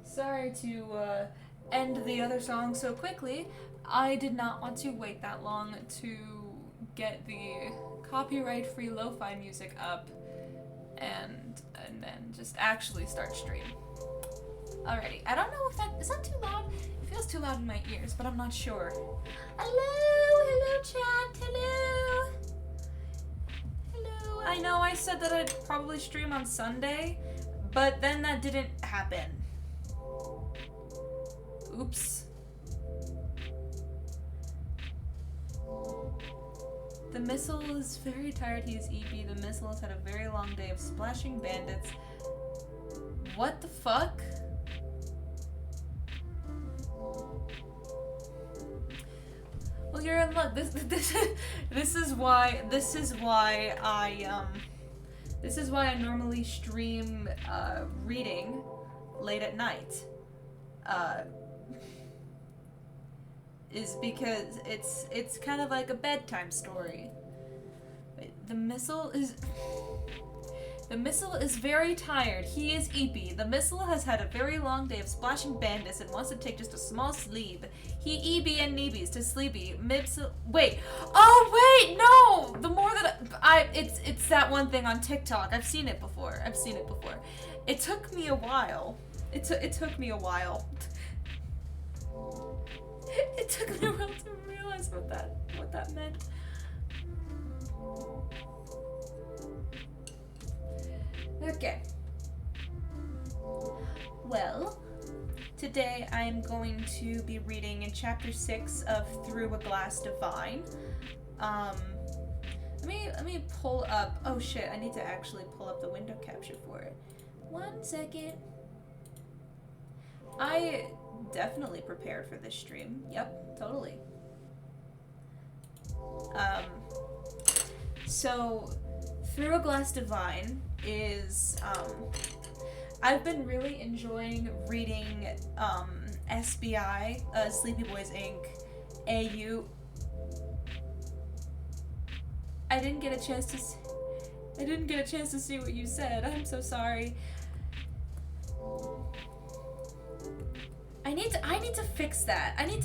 Sorry to end the other song so quickly. I did not want to wait that long to get the copyright-free lo-fi music up and then just actually start stream. Alrighty, I don't know if that is that too loud. It feels too loud in my ears, but I'm not sure. Hello, chat. Hello. I know I said that I'd probably stream on Sunday, but then that didn't happen. Oops. The missile is very tired. He is EP. The missile has had a very long day of splashing bandits. What the fuck? Well, you're in luck. This is why I normally stream reading late at night. Is because it's kind of like a bedtime story. The missile is very tired. He is EP. The missile has had a very long day of splashing bandits and wants to take just a small sleep. He EB and Neebies to sleepy. Wait. Oh wait, no! The more that it's that one thing on TikTok. I've seen it before. It took me a while. It took me a while. It took me a while to realize what that meant. Okay. Well, today I'm going to be reading in chapter 6 of Through a Glass Divine. Let me pull up. Oh shit, I need to actually pull up the window capture for it. 1 second. I definitely prepared for this stream. Yep, totally. So Through a Glass Divine is, I've been really enjoying reading, SBI, Sleepy Boys Inc., AU. I didn't get a chance to see what you said. I'm so sorry. I need to fix that. I need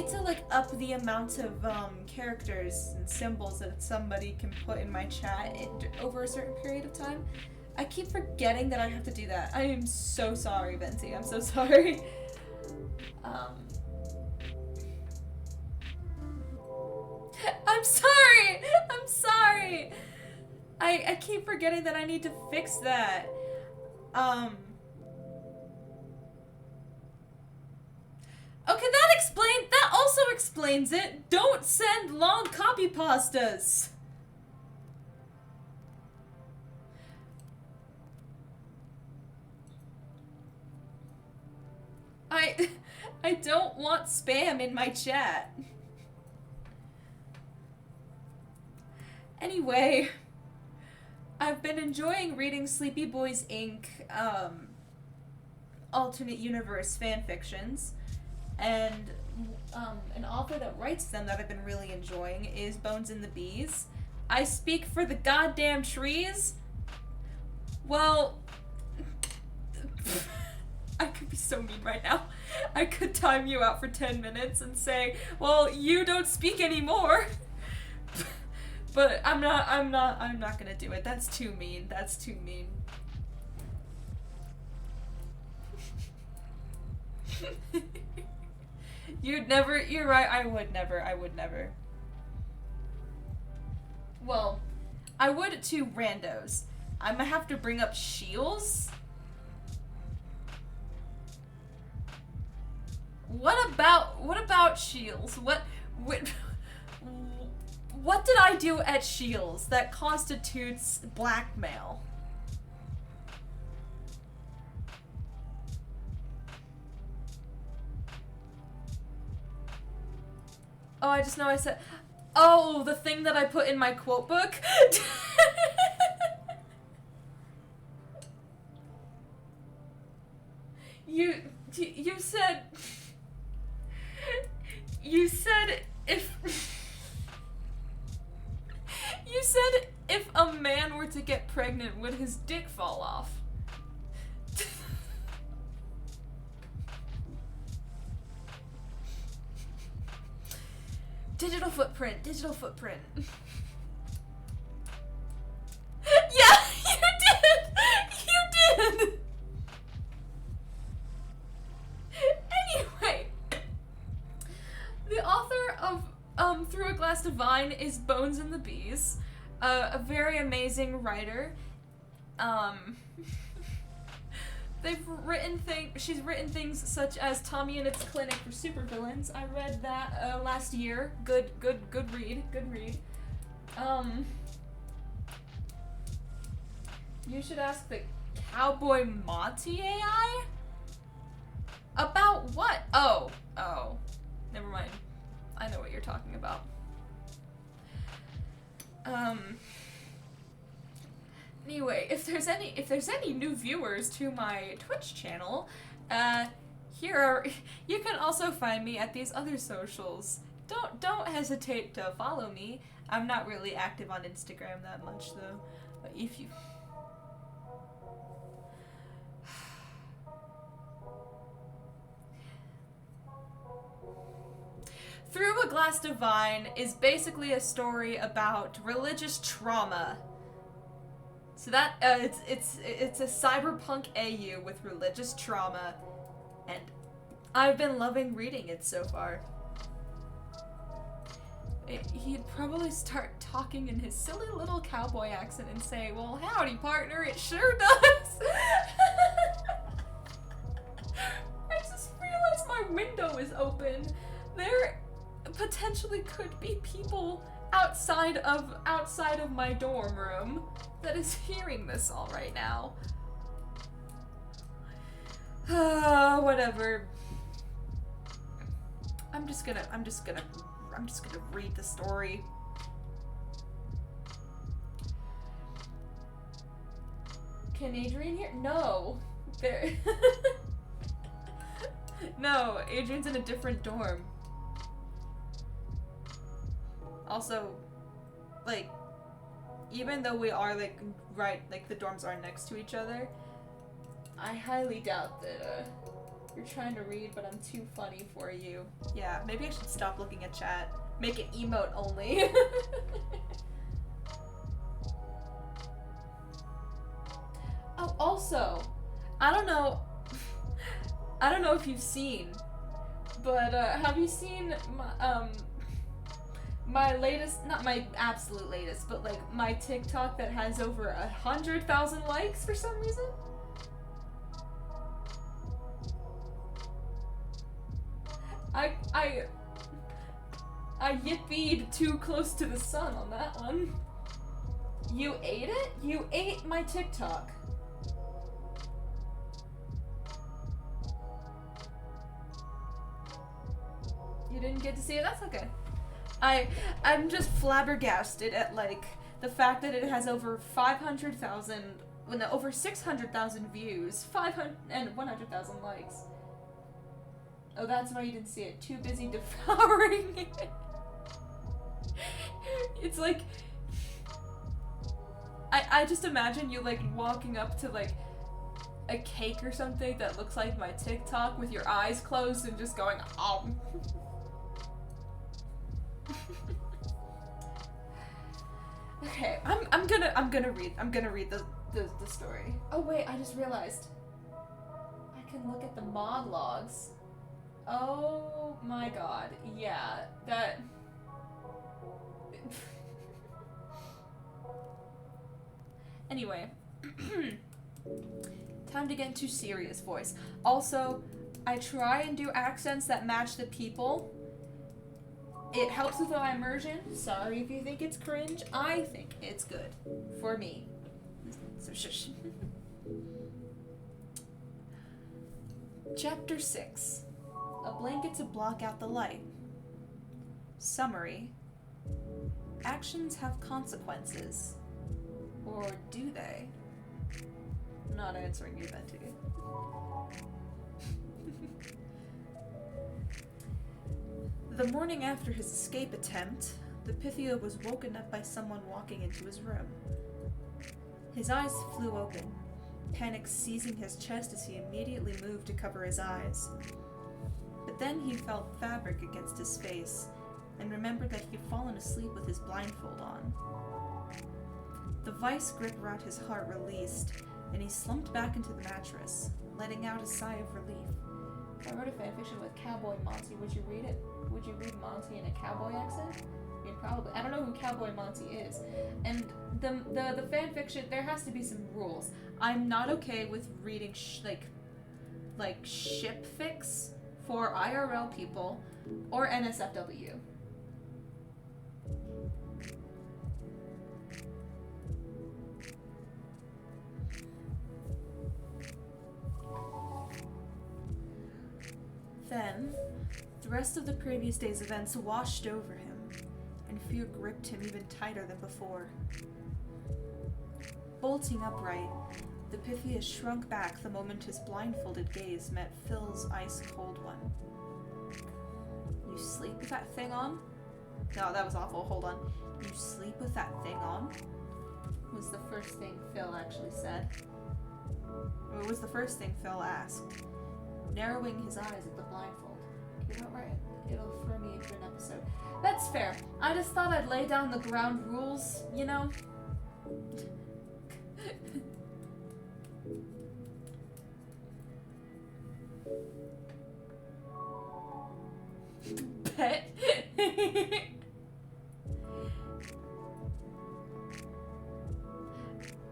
to like up the amount of characters and symbols that somebody can put in my chat over a certain period of time. I keep forgetting that I have to do that. I am so sorry, Venti. I'm so sorry. I'm sorry. I keep forgetting that I need to fix that. Okay, that also explains it. Don't send long copy pastas. I don't want spam in my chat. Anyway, I've been enjoying reading Sleepy Boys Inc. Alternate universe fanfictions. And an author that writes them that I've been really enjoying is Bones and the Bees. I speak for the goddamn trees? Well, I could be so mean right now. I could time you out for 10 minutes and say, well, you don't speak anymore. But I'm not gonna do it. That's too mean. You're right, I would never. Well, I would to randos. I'm gonna have to bring up Shields. What about Shields? What did I do at Shields that constitutes blackmail? Oh, I just know I said, oh, the thing that I put in my quote book? You said, You said if... You said if a man were to get pregnant, would his dick fall off? Digital footprint, digital footprint. Yeah, you did! You did! Anyway, the author of Through a Glass of Wine is Bones and the Bees, a very amazing writer. She's written things such as Tommy and Its Clinic for Supervillains. I read that last year. Good read. You should ask the Cowboy Monty AI? About what? Oh. Never mind. I know what you're talking about. Anyway, if there's any new viewers to my Twitch channel, you can also find me at these other socials. Don't hesitate to follow me. I'm not really active on Instagram that much though. But if you Through a Glass of Wine is basically a story about religious trauma. So that it's a cyberpunk AU with religious trauma, and I've been loving reading it so far. He'd probably start talking in his silly little cowboy accent and say, "Well, howdy, partner, it sure does." I just realized my window is open. There potentially could be people outside of my dorm room that is hearing this all right now. Whatever. I'm just gonna read the story. Can Adrian hear? No. There. No, Adrian's in a different dorm. Also, like, even though we are, like, right, like, the dorms are next to each other, I highly doubt that, you're trying to read, but I'm too funny for you. Yeah, maybe I should stop looking at chat. Make it emote only. Oh, also, I don't know if you've seen, but, have you seen my latest, not my absolute latest, but like my TikTok that has over 100,000 likes for some reason? I yippied too close to the sun on that one. You ate it? You ate my TikTok. You didn't get to see it? That's okay. I'm just flabbergasted at, like, the fact that it has over 500,000, well, no, over 600,000 views, 500 and 100,000 likes. Oh, that's why you didn't see it. Too busy devouring it. It's like, I just imagine you, like, walking up to, like, a cake or something that looks like my TikTok with your eyes closed and just going, oh. Okay, I'm gonna read the story. Oh wait, I just realized. I can look at the mod logs. Oh my god, yeah, that... Anyway. Time to get into serious voice. Also, I try and do accents that match the people. It helps with my immersion. Sorry if you think it's cringe. I think it's good. For me. So shush. Chapter 6. A blanket to block out the light. Summary. Actions have consequences. Or do they? I'm not answering you, Betty. The morning after his escape attempt, the Pythia was woken up by someone walking into his room. His eyes flew open, panic seizing his chest as he immediately moved to cover his eyes. But then he felt fabric against his face and remembered that he had fallen asleep with his blindfold on. The vice grip around his heart released, and he slumped back into the mattress, letting out a sigh of relief. If I wrote a fanfiction with Cowboy Monty, would you read it? Would you read Monty in a cowboy accent? I mean, probably. I don't know who Cowboy Monty is. And the fanfiction, there has to be some rules. I'm not okay with reading like ship fics for IRL people or NSFW. Then, the rest of the previous day's events washed over him, and fear gripped him even tighter than before. Bolting upright, the Pythia shrunk back the moment his blindfolded gaze met Phil's ice-cold one. You sleep with that thing on? No, that was awful. Hold on. You sleep with that thing on? Was the first thing Phil actually said. Or it was the first thing Phil asked, narrowing his eyes at the blindfold. You know, right? It'll throw me into an episode. That's fair. I just thought I'd lay down the ground rules, you know? Bet.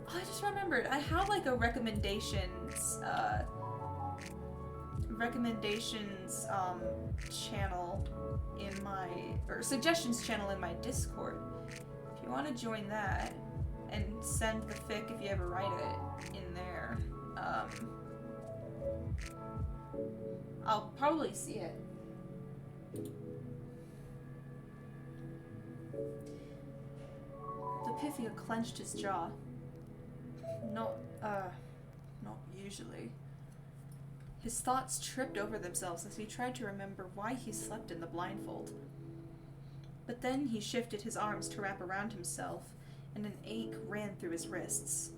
I just remembered. I have like a recommendations channel in my, or suggestions channel in my Discord. If you want to join that and send the fic if you ever write it in there, I'll probably see it. The Pythia clenched his jaw. Not usually. His thoughts tripped over themselves as he tried to remember why he slept in the blindfold. But then he shifted his arms to wrap around himself, and an ache ran through his wrists,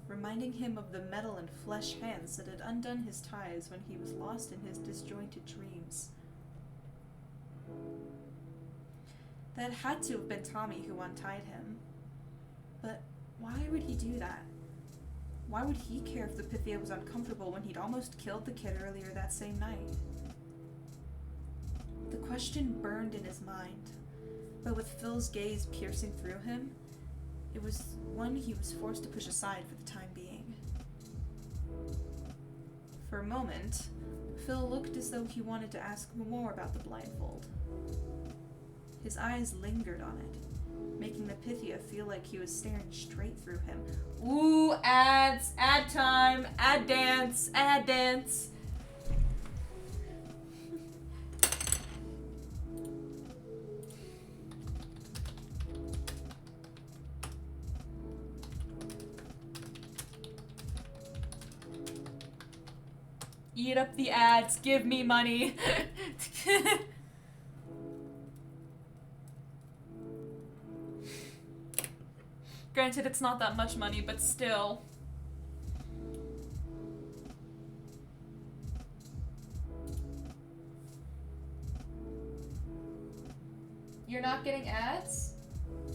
reminding him of the metal and flesh hands that had undone his ties when he was lost in his disjointed dreams. That had to have been Tommy who untied him. But why would he do that? Why would he care if the Pythia was uncomfortable when he'd almost killed the kid earlier that same night? The question burned in his mind, but with Phil's gaze piercing through him, it was one he was forced to push aside for the time being. For a moment, Phil looked as though he wanted to ask more about the blindfold. His eyes lingered on it, making the Pythia feel like he was staring straight through him. Ooh, ads! Ad time! Ad dance! Ad dance! Eat up the ads, give me money. Granted, it's not that much money, but still. You're not getting ads?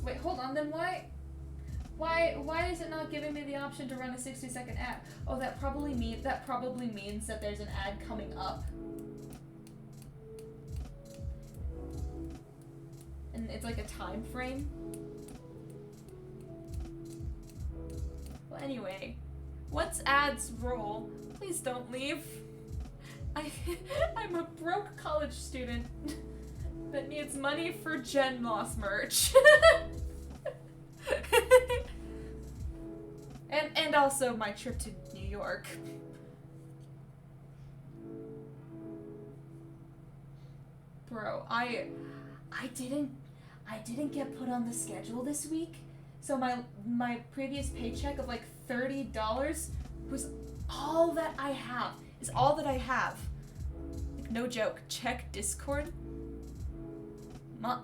Wait, hold on, then why is it not giving me the option to run a 60-second ad? Oh, that probably means that there's an ad coming up. And it's like a time frame. Well, anyway, what's ads role? Please don't leave. I'm a broke college student that needs money for Gen Loss merch. and also my trip to New York. Bro, I didn't get put on the schedule this week. So my previous paycheck of like $30 was all that I have. Is all that I have. Like, no joke. Check Discord. Mom.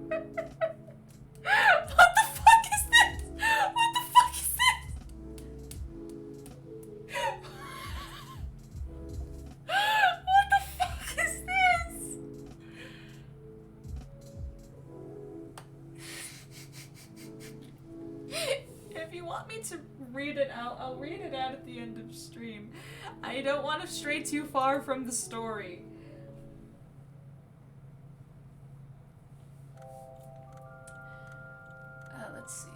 What the fuck is this? What the fuck is this? What the fuck is this? If you want me to read it out, I'll read it out at the end of stream. I don't want to stray too far from the story. Let's see.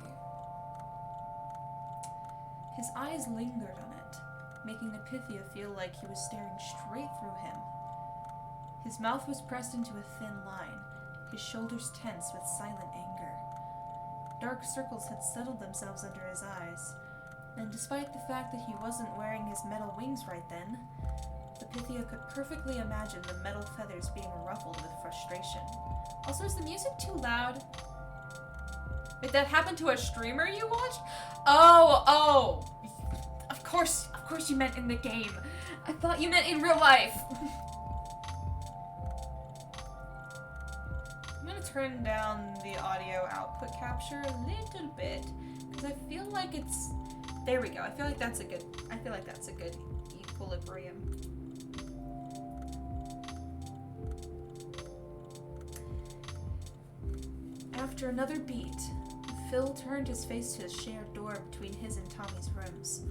His eyes lingered on it, making Epithia feel like he was staring straight through him. His mouth was pressed into a thin line, his shoulders tense with silent anger. Dark circles had settled themselves under his eyes, and despite the fact that he wasn't wearing his metal wings right then, Epithia could perfectly imagine the metal feathers being ruffled with frustration. Also, is the music too loud? Wait, that happened to a streamer you watched? Oh! Of course you meant in the game. I thought you meant in real life. I'm gonna turn down the audio output capture a little bit, because I feel like it's... There we go. I feel like that's a good equilibrium. After another beat, Phil turned his face to the shared door between his and Tommy's rooms.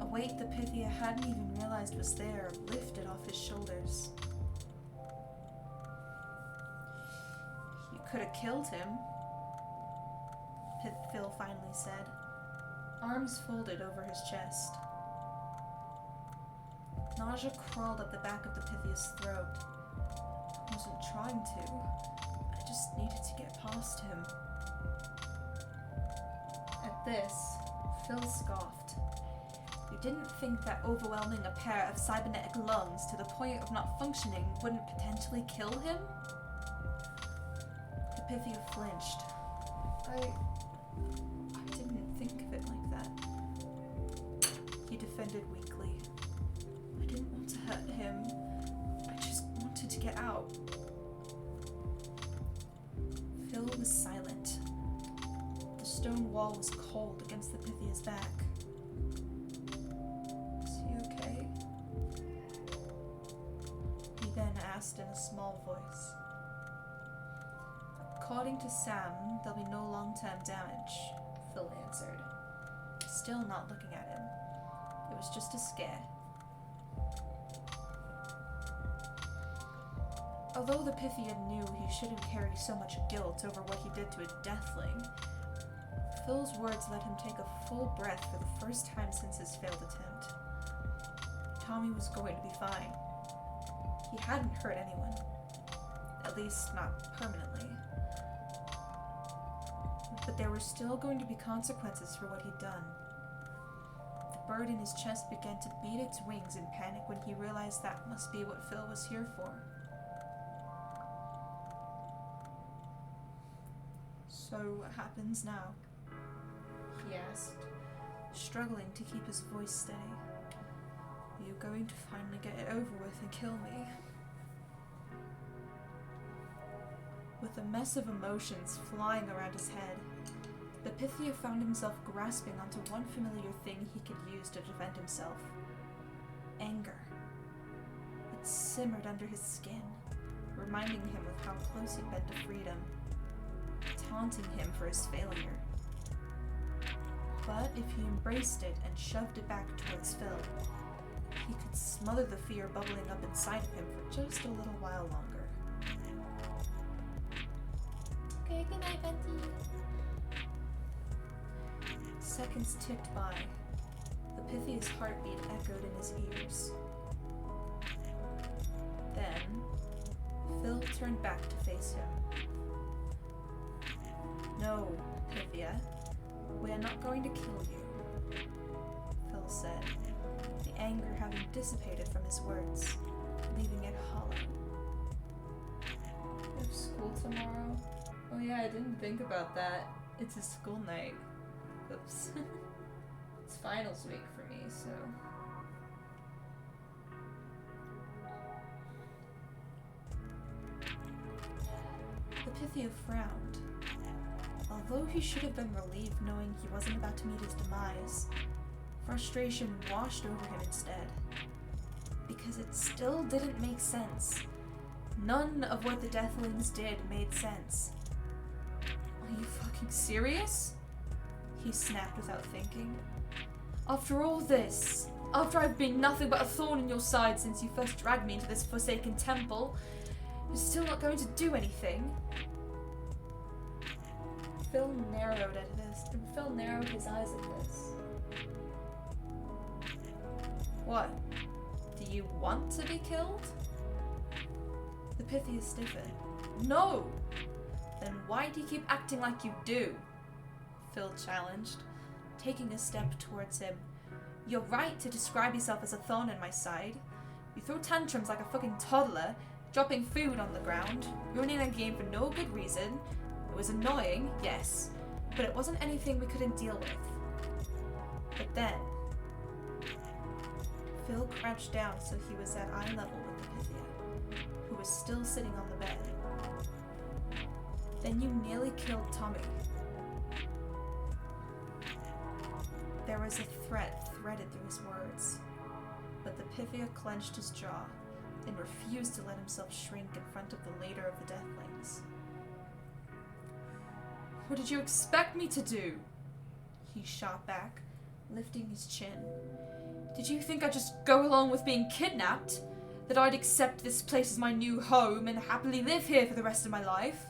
A weight that Pythia hadn't even realized was there lifted off his shoulders. You could have killed him, Phil finally said, arms folded over his chest. Nausea crawled up the back of the Pythia's throat. I wasn't trying to. I just needed to get past him. At this, Phil scoffed. You didn't think that overwhelming a pair of cybernetic lungs to the point of not functioning wouldn't potentially kill him? Epithia flinched. I didn't think of it like that. He defended weakly. I didn't want to hurt him. I just wanted to get out. Phil was silent. The stone wall was cold against the Pythia's back. Is he okay? He then asked in a small voice. According to Sam, there'll be no long-term damage, Phil answered, still not looking at him. It was just a scare. Although the Pythia knew he shouldn't carry so much guilt over what he did to a deathling, Phil's words let him take a full breath for the first time since his failed attempt. Tommy was going to be fine. He hadn't hurt anyone. At least, not permanently. But there were still going to be consequences for what he'd done. The bird in his chest began to beat its wings in panic when he realized that must be what Phil was here for. So what happens now? He asked, struggling to keep his voice steady. Are you going to finally get it over with and kill me? With a mess of emotions flying around his head, the Pythia found himself grasping onto one familiar thing he could use to defend himself. Anger. It simmered under his skin, reminding him of how close he'd been to freedom, taunting him for his failure. But if he embraced it and shoved it back towards Phil, he could smother the fear bubbling up inside of him for just a little while longer. Okay, good night, Venti. Seconds ticked by. The Pythia's heartbeat echoed in his ears. Then, Phil turned back to face him. No, Pythia. We are not going to kill you, Phil said, the anger having dissipated from his words, leaving it hollow. You have school tomorrow? Oh yeah, I didn't think about that. It's a school night. Oops. It's finals week for me, so... The Pythia frowned. Although he should have been relieved knowing he wasn't about to meet his demise, frustration washed over him instead. Because it still didn't make sense. None of what the Deathlings did made sense. Are you fucking serious? He snapped without thinking. After all this, after I've been nothing but a thorn in your side since you first dragged me into this forsaken temple, you're still not going to do anything? Phil narrowed his eyes at this. What? Do you want to be killed? The Pythia stiffened. No! Then why do you keep acting like you do? Phil challenged, taking a step towards him. You're right to describe yourself as a thorn in my side. You throw tantrums like a fucking toddler, dropping food on the ground, ruining a game for no good reason. It was annoying, yes, but it wasn't anything we couldn't deal with. But then, Phil crouched down so he was at eye level with the Pythia, who was still sitting on the bed. Then you nearly killed Tommy. There was a threat threaded through his words, but the Pythia clenched his jaw and refused to let himself shrink in front of the leader of the Deathlings. What did you expect me to do? He shot back, lifting his chin. Did you think I'd just go along with being kidnapped? That I'd accept this place as my new home and happily live here for the rest of my life?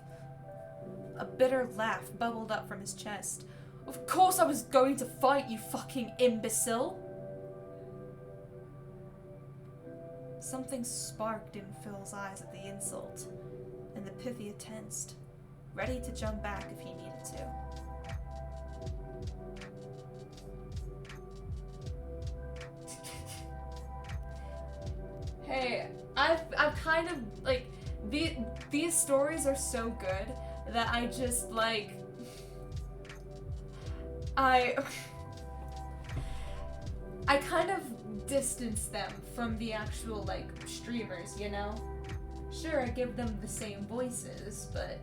A bitter laugh bubbled up from his chest. Of course I was going to fight, you fucking imbecile! Something sparked in Phil's eyes at the insult, and the Pythia tensed, ready to jump back if he needed to. Hey, I've kind of, like, these stories are so good that I just, like, I kind of distance them from the actual, like, streamers, you know? Sure, I give them the same voices, but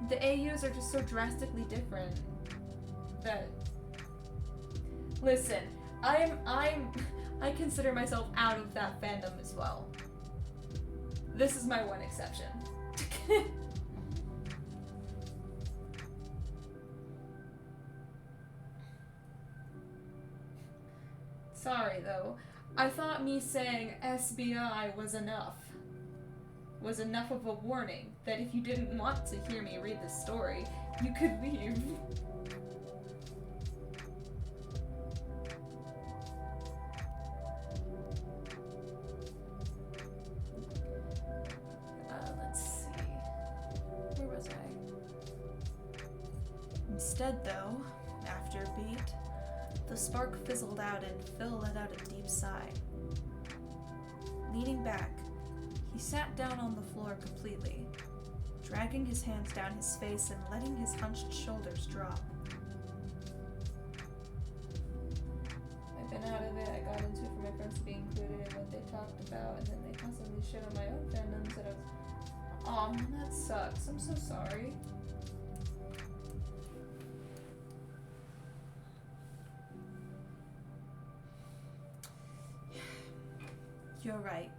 the AUs are just so drastically different that... Listen, I consider myself out of that fandom as well. This is my one exception. Sorry, though. I thought me saying SBI was enough. Was enough of a warning that if you didn't want to hear me read the story, you could leave. Let's see. Where was I? Instead, though, after a beat, the spark fizzled out and Phil let out a deep sigh. Leaning back, he sat down on the floor completely, dragging his hands down his face and letting his hunched shoulders drop. I've been out of it. I got into it for my friends to be included in what they talked about, and then they constantly shit on my own fandoms that I was... Aw, man, that sucks. I'm so sorry. You're right,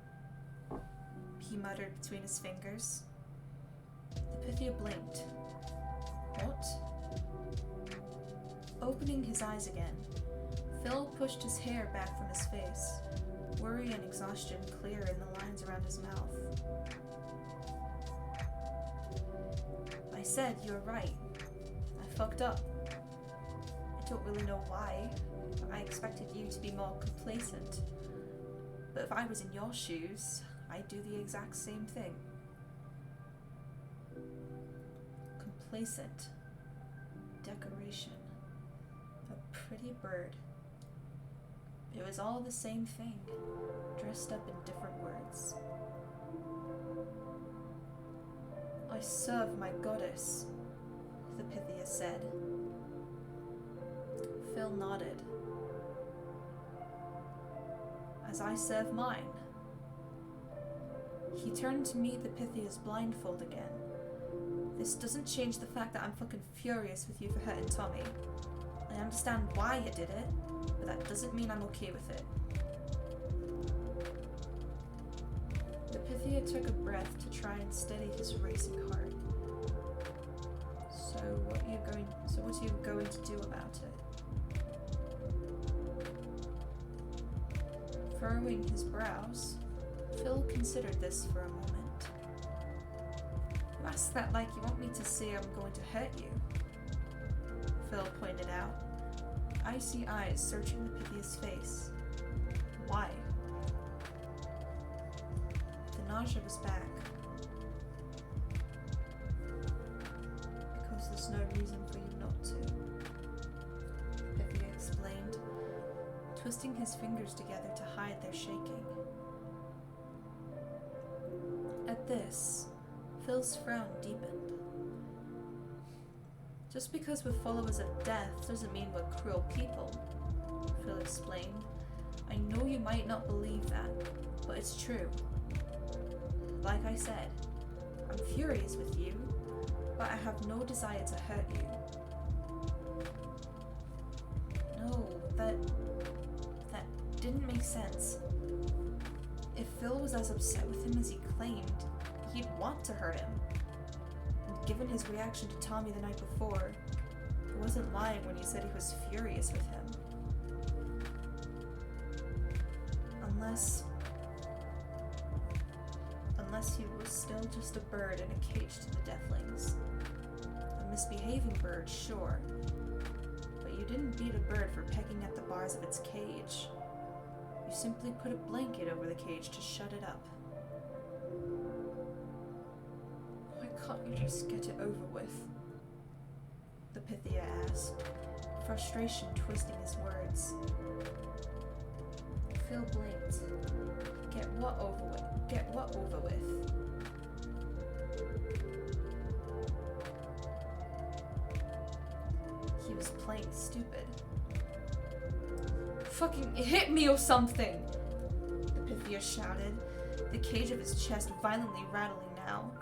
he muttered between his fingers. The Pythia blinked. What? Opening his eyes again, Phil pushed his hair back from his face, worry and exhaustion clear in the lines around his mouth. I said you're right. I fucked up. I don't really know why. I expected you to be more complacent. But if I was in your shoes, I'd do the exact same thing. Complacent. Decoration. A pretty bird. It was all the same thing, dressed up in different words. I serve my goddess, the Pythia said, Phil nodded. As I serve mine. He turned to meet the Pythia's blindfold again. This doesn't change the fact that I'm fucking furious with you for hurting Tommy. I understand why you did it, but that doesn't mean I'm okay with it. The Pythia took a breath to try and steady his racing heart. So what are you going to do about it? Furrowing his brows, Phil considered this for a moment. You ask that like you want me to say I'm going to hurt you, Phil pointed out, icy eyes searching the Pythia's face. Why? The nausea was back. Because there's no reason for you not to, Pythia explained, twisting his fingers together to hide their shaking. At this, Phil's frown deepened. Just because we're followers of death doesn't mean we're cruel people, Phil explained. I know you might not believe that, but it's true. Like I said, I'm furious with you, but I have no desire to hurt you. No, that didn't make sense. If Phil was as upset with him as he claimed, he'd want to hurt him. And given his reaction to Tommy the night before, he wasn't lying when he said he was furious with him. Unless he was still just a bird in a cage to the deathlings. A misbehaving bird, sure. But you didn't beat a bird for pecking at the bars of its cage. You simply put a blanket over the cage to shut it up. Why can't you just get it over with? The Pythia asked, frustration twisting his words. Phil blinked. Get what over with? Get what over with? He was playing stupid. Fucking hit me or something! The Pythia shouted, the cage of his chest violently rattling now.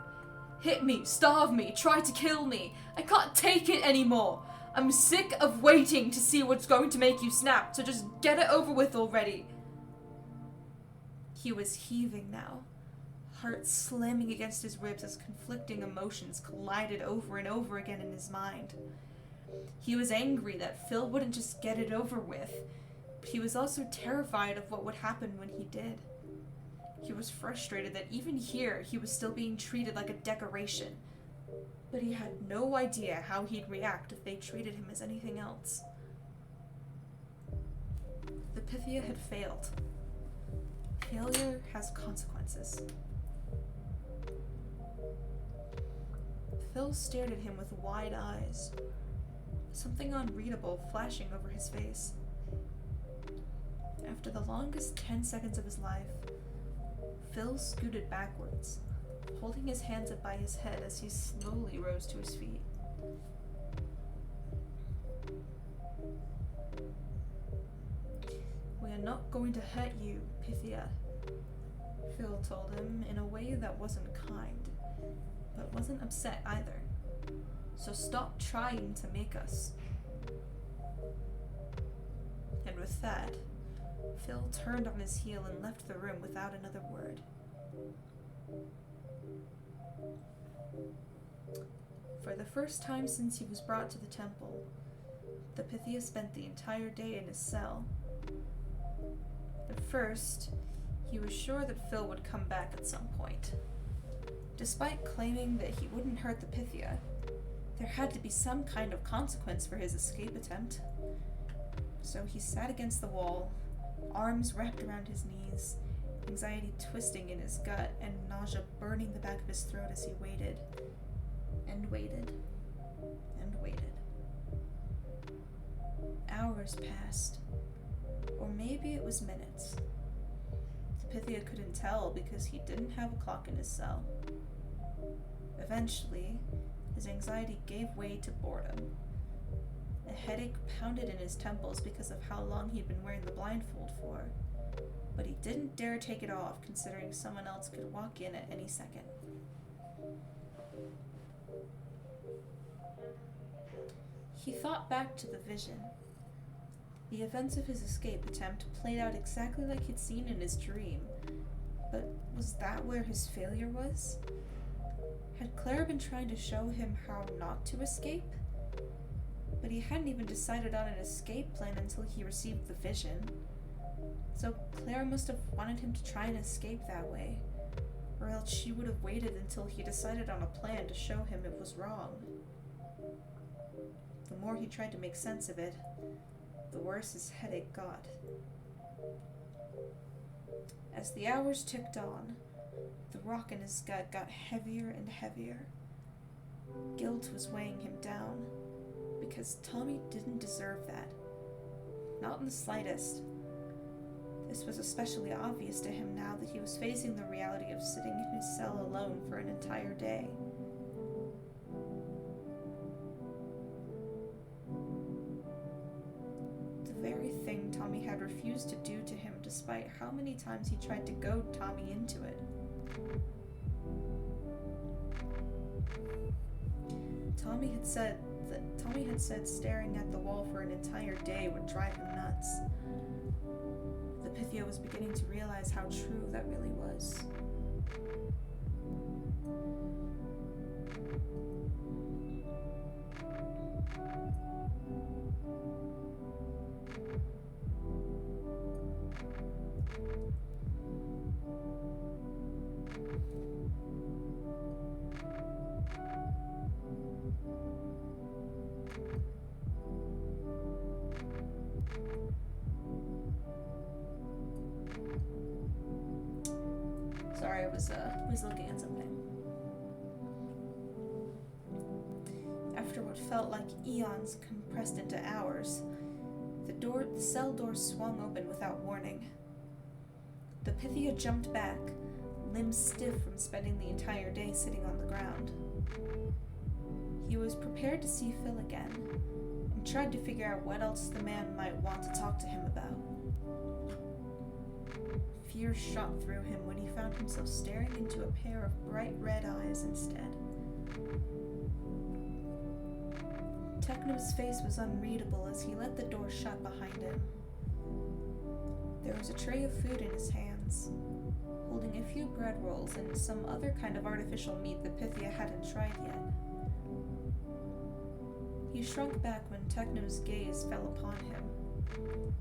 Hit me, starve me, try to kill me. I can't take it anymore. I'm sick of waiting to see what's going to make you snap, so just get it over with already. He was heaving now, heart slamming against his ribs as conflicting emotions collided over and over again in his mind. He was angry that Phil wouldn't just get it over with, but he was also terrified of what would happen when he did. He was frustrated that even here he was still being treated like a decoration, but he had no idea how he'd react if they treated him as anything else. The Pythia had failed. Failure has consequences. Phil stared at him with wide eyes, something unreadable flashing over his face. After the longest 10 seconds of his life, Phil scooted backwards, holding his hands up by his head as he slowly rose to his feet. We are not going to hurt you, Pythia, Phil told him in a way that wasn't kind, but wasn't upset either. So stop trying to make us. And with that, Phil turned on his heel and left the room without another word. For the first time since he was brought to the temple, the Pythia spent the entire day in his cell. At first, he was sure that Phil would come back at some point. Despite claiming that he wouldn't hurt the Pythia, there had to be some kind of consequence for his escape attempt. So he sat against the wall, arms wrapped around his knees, anxiety twisting in his gut and nausea burning the back of his throat as he waited, and waited, and waited. Hours passed, or maybe it was minutes. The Pythia couldn't tell because he didn't have a clock in his cell. Eventually, his anxiety gave way to boredom. A headache pounded in his temples because of how long he'd been wearing the blindfold for, but he didn't dare take it off, considering someone else could walk in at any second. He thought back to the vision. The events of his escape attempt played out exactly like he'd seen in his dream, but was that where his failure was? Had Claire been trying to show him how not to escape? But he hadn't even decided on an escape plan until he received the vision. So Claire must have wanted him to try and escape that way, or else she would have waited until he decided on a plan to show him it was wrong. The more he tried to make sense of it, the worse his headache got. As the hours ticked on, the rock in his gut got heavier and heavier. Guilt was weighing him down, because Tommy didn't deserve that. Not in the slightest. This was especially obvious to him now that he was facing the reality of sitting in his cell alone for an entire day. The very thing Tommy had refused to do to him despite how many times he tried to goad Tommy into it. Tommy had said staring at the wall for an entire day would drive him nuts. The Pythia was beginning to realize how true that really was. Sorry, I was looking at something. After what felt like eons compressed into hours, the cell door swung open without warning. The Pythia jumped back, limbs stiff from spending the entire day sitting on the ground. He was prepared to see Phil again, and tried to figure out what else the man might want to talk to him about. Fear shot through him when he found himself staring into a pair of bright red eyes instead. Techno's face was unreadable as he let the door shut behind him. There was a tray of food in his hands, holding a few bread rolls and some other kind of artificial meat the Pythia hadn't tried yet. He shrunk back when Techno's gaze fell upon him,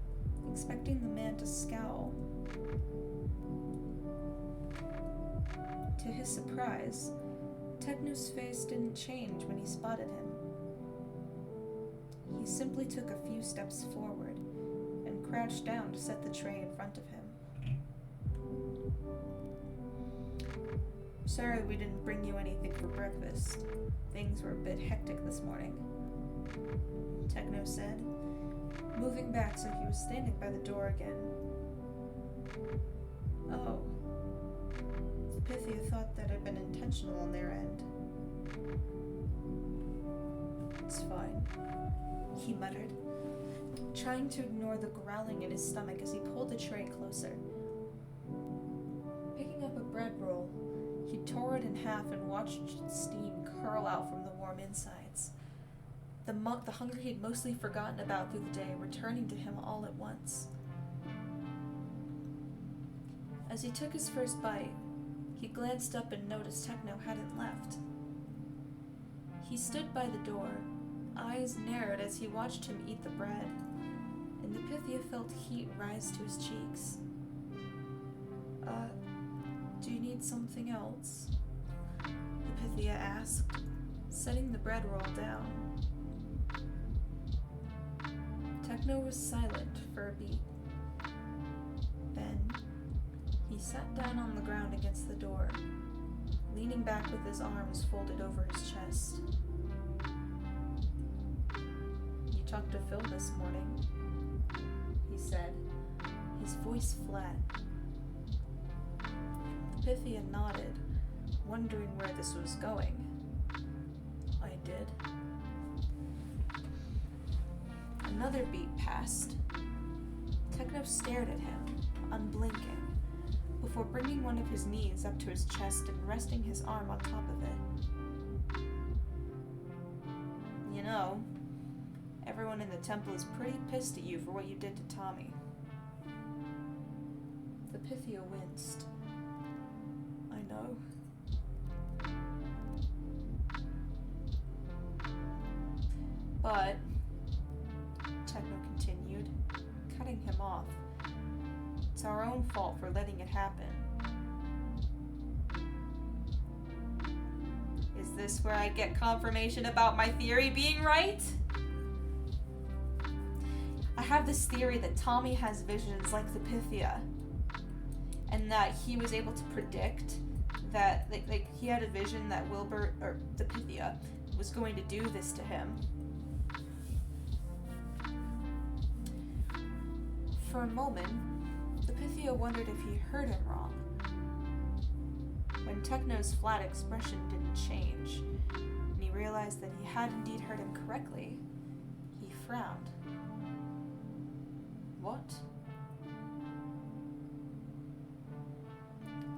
expecting the man to scowl. To his surprise, Techno's face didn't change when he spotted him. He simply took a few steps forward and crouched down to set the tray in front of him. Sorry we didn't bring you anything for breakfast. Things were a bit hectic this morning, Techno said, moving back so he was standing by the door again. Oh. The Pythia thought that had been intentional on their end. It's fine, he muttered, trying to ignore the growling in his stomach as he pulled the tray closer. Picking up a bread roll, he tore it in half and watched steam curl out from the warm insides. The hunger he'd mostly forgotten about through the day returning to him all at once. As he took his first bite, he glanced up and noticed Techno hadn't left. He stood by the door, eyes narrowed as he watched him eat the bread, and the Pythia felt heat rise to his cheeks. Do you need something else? The Pythia asked, setting the bread roll down. Techno was silent for a beat. Then, he sat down on the ground against the door, leaning back with his arms folded over his chest. You talked to Phil this morning, he said, his voice flat. The Pythia nodded, wondering where this was going. I did. Another beat passed. Techno stared at him, unblinking, before bringing one of his knees up to his chest and resting his arm on top of it. You know, everyone in the temple is pretty pissed at you for what you did to Tommy. The Pythia winced. I know. But, Techno continued, cutting him off, it's our own fault for letting it happen. Is this where I get confirmation about my theory being right? I have this theory that Tommy has visions like the Pythia, and that he was able to predict that, like he had a vision that Wilbur, or the Pythia, was going to do this to him. For a moment, the Pythia wondered if he heard him wrong. When Techno's flat expression didn't change, and he realized that he had indeed heard him correctly, he frowned. What?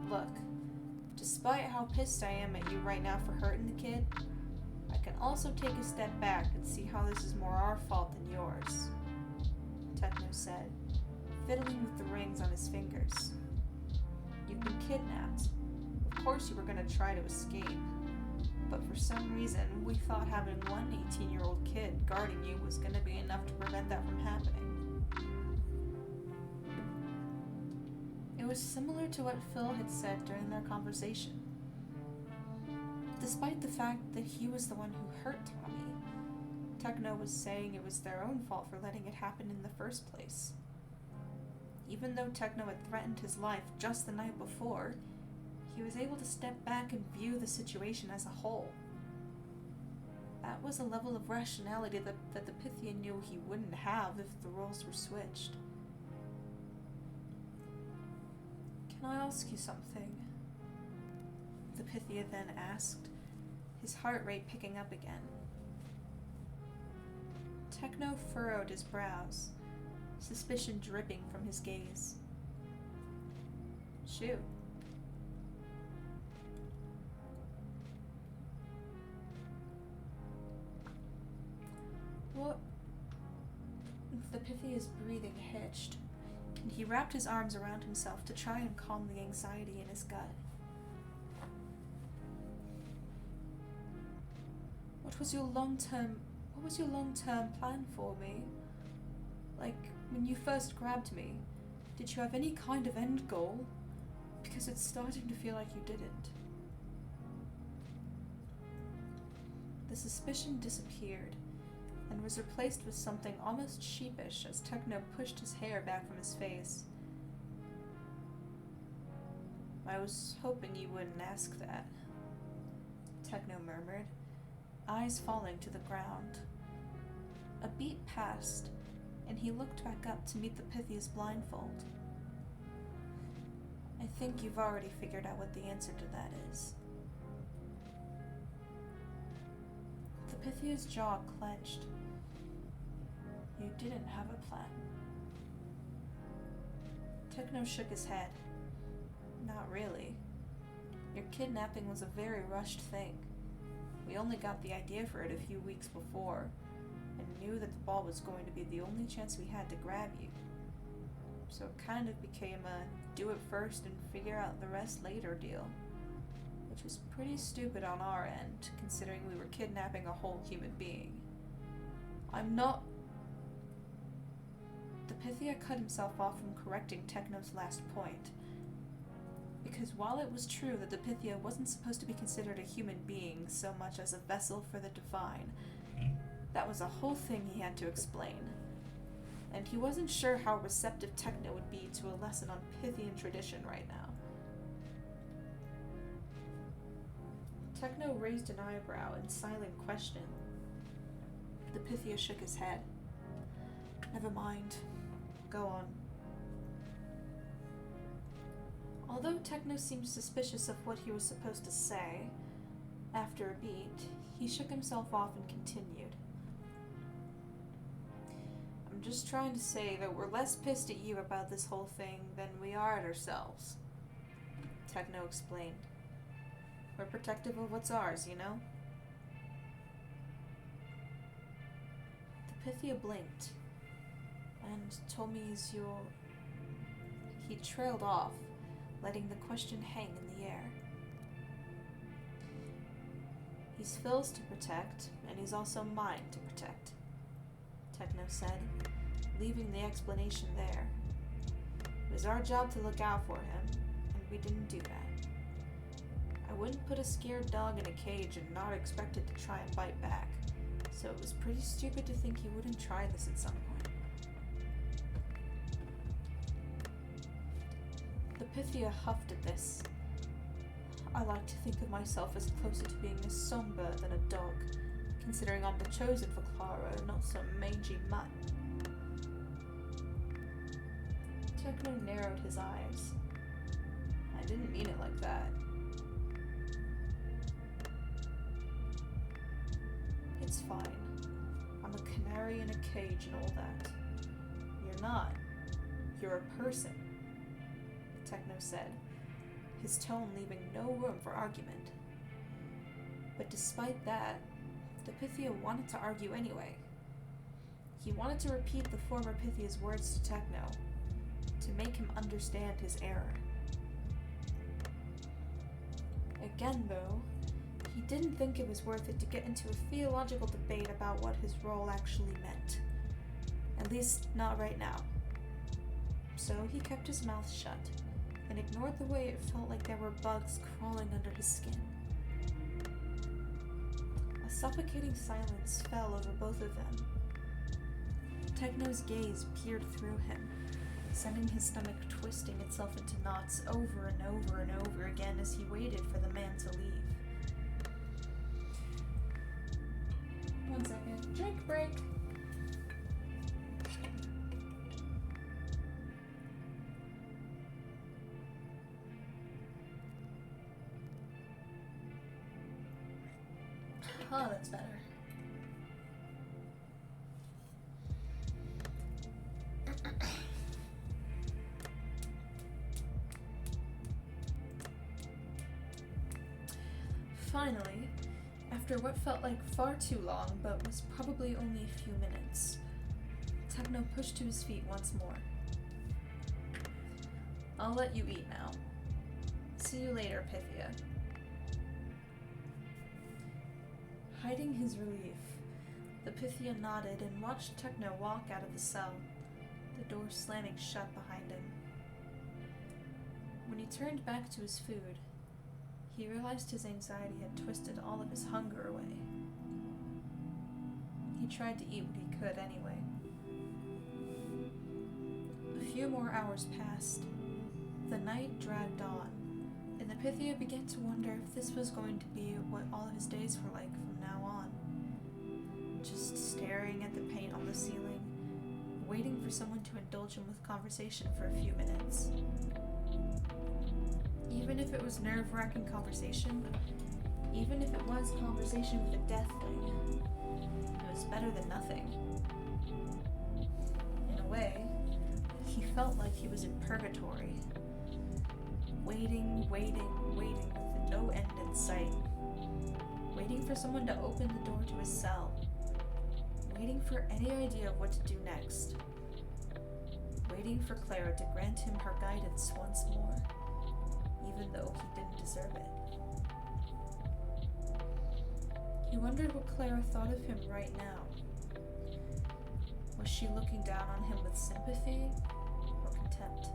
Look, despite how pissed I am at you right now for hurting the kid, I can also take a step back and see how this is more our fault than yours, Techno said, fiddling with the rings on his fingers. You've been kidnapped. Of course you were going to try to escape, but for some reason we thought having one 18-year-old kid guarding you was going to be enough to prevent that from happening. It was similar to what Phil had said during their conversation. Despite the fact that he was the one who hurt Tommy, Techno was saying it was their own fault for letting it happen in the first place. Even though Techno had threatened his life just the night before, he was able to step back and view the situation as a whole. That was a level of rationality that the Pythia knew he wouldn't have if the roles were switched. Can I ask you something? The Pythia then asked, his heart rate picking up again. Techno furrowed his brows, suspicion dripping from his gaze. Shoot. What? The Pythia's breathing hitched, and he wrapped his arms around himself to try and calm the anxiety in his gut. What was your long-term plan for me? Like, when you first grabbed me, did you have any kind of end goal? Because it's starting to feel like you didn't. The suspicion disappeared, and was replaced with something almost sheepish as Techno pushed his hair back from his face. I was hoping you wouldn't ask that, Techno murmured, eyes falling to the ground. A beat passed, and he looked back up to meet the Pythia's blindfold. I think you've already figured out what the answer to that is. The Pythia's jaw clenched. You didn't have a plan. Techno shook his head. Not really. Your kidnapping was a very rushed thing. We only got the idea for it a few weeks before, and knew that the ball was going to be the only chance we had to grab you. So it kind of became a do it first and figure out the rest later deal, which was pretty stupid on our end, considering we were kidnapping a whole human being. I'm not... The Pythia cut himself off from correcting Techno's last point, because while it was true that the Pythia wasn't supposed to be considered a human being so much as a vessel for the divine, that was a whole thing he had to explain, and he wasn't sure how receptive Techno would be to a lesson on Pythian tradition right now. Techno raised an eyebrow in silent question. The Pythia shook his head. Never mind. Go on. Although Techno seemed suspicious of what he was supposed to say, after a beat, he shook himself off and continued. just trying to say that we're less pissed at you about this whole thing than we are at ourselves, Techno explained. We're protective of what's ours, you know? The Pythia blinked and told me He trailed off, letting the question hang in the air. He's Phil's to protect, and he's also mine to protect, Techno said, leaving the explanation there. It was our job to look out for him, and we didn't do that. I wouldn't put a scared dog in a cage and not expect it to try and bite back, so it was pretty stupid to think he wouldn't try this at some point. The Pythia huffed at this. I like to think of myself as closer to being a songbird than a dog, considering I'm the chosen for Clara and not some mangy mutt. Techno narrowed his eyes. I didn't mean it like that. It's fine. I'm a canary in a cage and all that. You're not. You're a person, Techno said, his tone leaving no room for argument. But despite that, the Pythia wanted to argue anyway. He wanted to repeat the former Pythia's words to Techno, to make him understand his error. Again, though, he didn't think it was worth it to get into a theological debate about what his role actually meant. At least, not right now. So he kept his mouth shut, and ignored the way it felt like there were bugs crawling under his skin. A suffocating silence fell over both of them. Techno's gaze peered through him, sending his stomach twisting itself into knots over and over and over again as he waited for the man to leave. 1 second. Drink break. Oh, that's better. Finally, after what felt like far too long, but was probably only a few minutes, Techno pushed to his feet once more. I'll let you eat now. See you later, Pythia. Hiding his relief, the Pythia nodded and watched Techno walk out of the cell, the door slamming shut behind him. When he turned back to his food, he realized his anxiety had twisted all of his hunger away. He tried to eat what he could anyway. A few more hours passed. The night dragged on, and the Pythia began to wonder if this was going to be what all of his days were like from now on. Just staring at the paint on the ceiling, waiting for someone to indulge him with conversation for a few minutes. Even if it was nerve-wracking conversation, even if it was conversation with a death thing, it was better than nothing. In a way, he felt like he was in purgatory. Waiting with no end in sight. Waiting for someone to open the door to his cell. Waiting for any idea of what to do next. Waiting for Clara to grant him her guidance once more, even though he didn't deserve it. He wondered what Clara thought of him right now. Was she looking down on him with sympathy or contempt?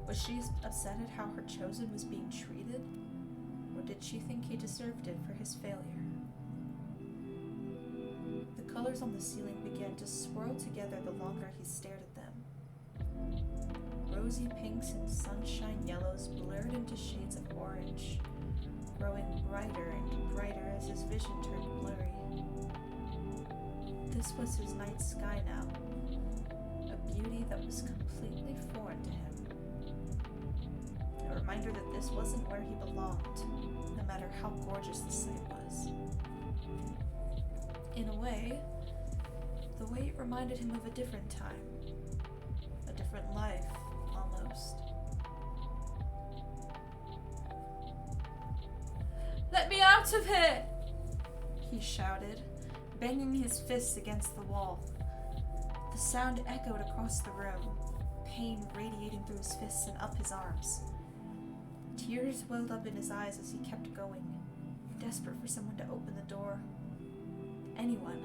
Was she upset at how her chosen was being treated? Or did she think he deserved it for his failure? The colors on the ceiling began to swirl together the longer he stared at them. Rosy pinks and sunshine yellows blurred into shades of orange, growing brighter and brighter as his vision turned blurry. This was his night sky now, a beauty that was completely foreign to him. A reminder that this wasn't where he belonged, no matter how gorgeous the sight was. In a way, the wait reminded him of a different time. A different life, almost. Let me out of here! He shouted, banging his fists against the wall. The sound echoed across the room, pain radiating through his fists and up his arms. Tears welled up in his eyes as he kept going, desperate for someone to open the door. Anyone.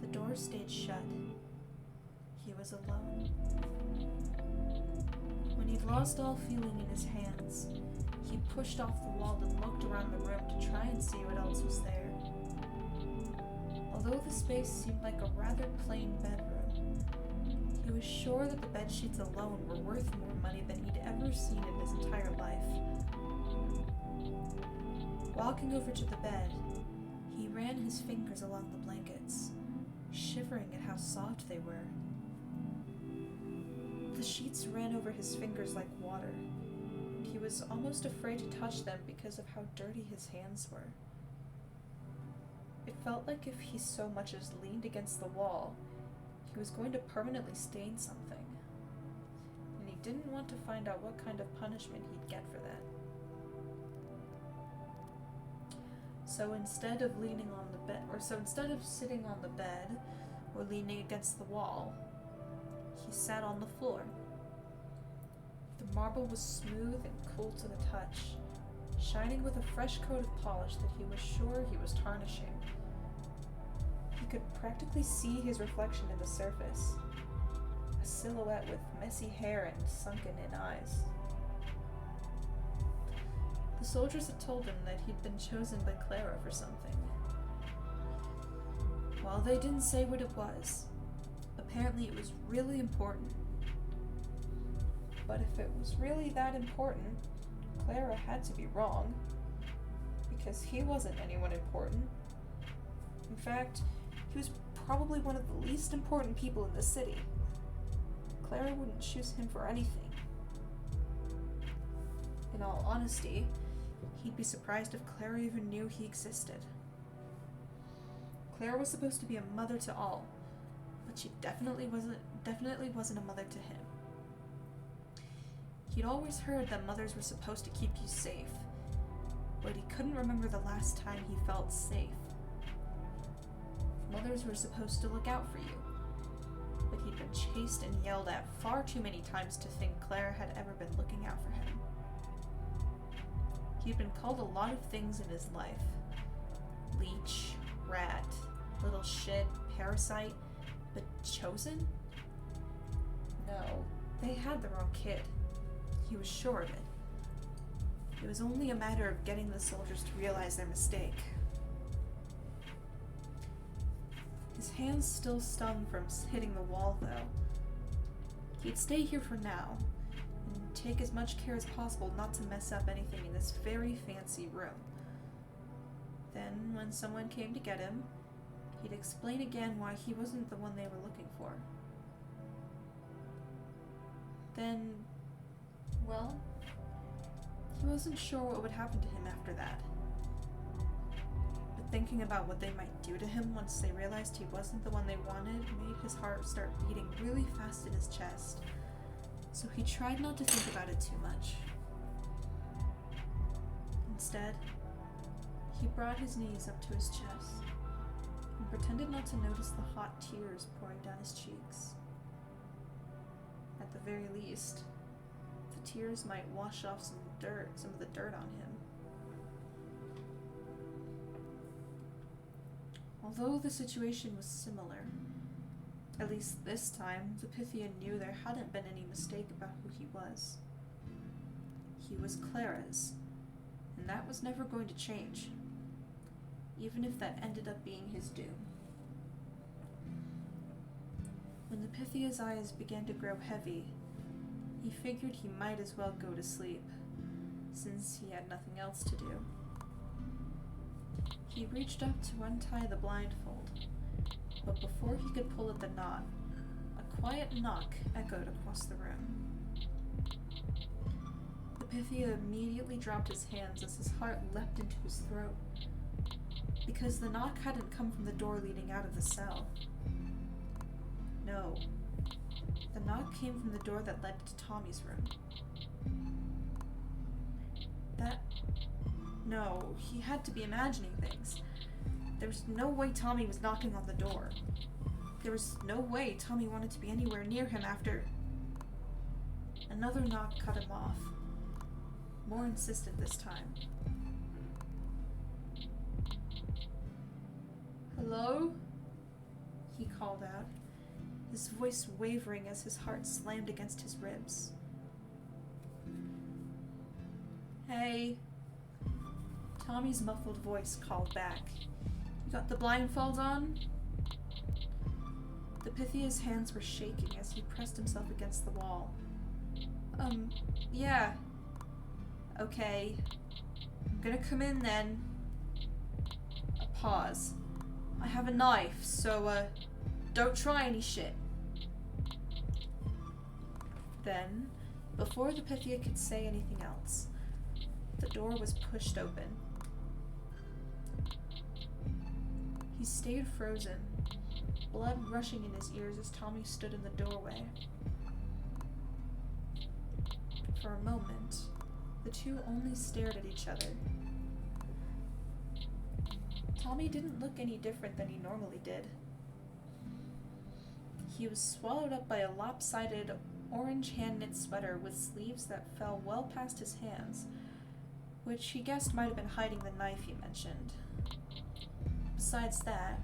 The door stayed shut. He was alone. When he'd lost all feeling in his hands, he pushed off the wall and looked around the room to try and see what else was there. Although the space seemed like a rather plain bedroom, he was sure that the bedsheets alone were worth more money than he'd ever seen in his entire life. Walking over to the bed, he ran his fingers along the blankets, shivering at how soft they were. The sheets ran over his fingers like water, and he was almost afraid to touch them because of how dirty his hands were. It felt like if he so much as leaned against the wall, he was going to permanently stain something. And he didn't want to find out what kind of punishment he'd get for that. So instead of instead of sitting on the bed or leaning against the wall, he sat on the floor. The marble was smooth and cool to the touch, shining with a fresh coat of polish that he was sure he was tarnishing. He could practically see his reflection in the surface, a silhouette with messy hair and sunken-in eyes. The soldiers had told him that he'd been chosen by Clara for something. While they didn't say what it was, apparently it was really important. But if it was really that important, Clara had to be wrong, because he wasn't anyone important. In fact, he was probably one of the least important people in the city. Clara wouldn't choose him for anything. In all honesty, he'd be surprised if Clara even knew he existed. Clara was supposed to be a mother to all, but she definitely wasn't a mother to him. He'd always heard that mothers were supposed to keep you safe, but he couldn't remember the last time he felt safe. Mothers were supposed to look out for you, but he'd been chased and yelled at far too many times to think Clara had ever been looking out for him. He'd been called a lot of things in his life. Leech, rat, little shit, parasite, but chosen? No, they had the wrong kid. He was sure of it. It was only a matter of getting the soldiers to realize their mistake. His hands still stung from hitting the wall, though. He'd stay here for now, and take as much care as possible not to mess up anything in this very fancy room. Then, when someone came to get him, he'd explain again why he wasn't the one they were looking for. Then, well, he wasn't sure what would happen to him after that. But thinking about what they might do to him once they realized he wasn't the one they wanted made his heart start beating really fast in his chest, so he tried not to think about it too much. Instead, he brought his knees up to his chest and pretended not to notice the hot tears pouring down his cheeks. At the very least, the tears might wash off some of the dirt on him. Although the situation was similar, at least this time, the Pythian knew there hadn't been any mistake about who he was. He was Clara's, and that was never going to change, even if that ended up being his doom. When the Pythia's eyes began to grow heavy, he figured he might as well go to sleep, since he had nothing else to do. He reached up to untie the blindfold, but before he could pull at the knot, a quiet knock echoed across the room. The Pythia immediately dropped his hands as his heart leapt into his throat. because the knock hadn't come from the door leading out of the cell. No. The knock came from the door that led to Tommy's room. No, he had to be imagining things. There was no way Tommy was knocking on the door. There was no way Tommy wanted to be anywhere near him after... Another knock cut him off. More insistent this time. "Hello?" he called out, his voice wavering as his heart slammed against his ribs. "Hey." Tommy's muffled voice called back. "You got the blindfold on?" The Pythia's hands were shaking as he pressed himself against the wall. Yeah. Okay. I'm gonna come in then." A pause. "I have a knife, so, don't try any shit." Then, before the Pythia could say anything else, the door was pushed open. He stayed frozen, blood rushing in his ears as Tommy stood in the doorway. For a moment, the two only stared at each other. Tommy didn't look any different than he normally did. He was swallowed up by a lopsided, orange hand-knit sweater with sleeves that fell well past his hands, which he guessed might have been hiding the knife he mentioned. Besides that,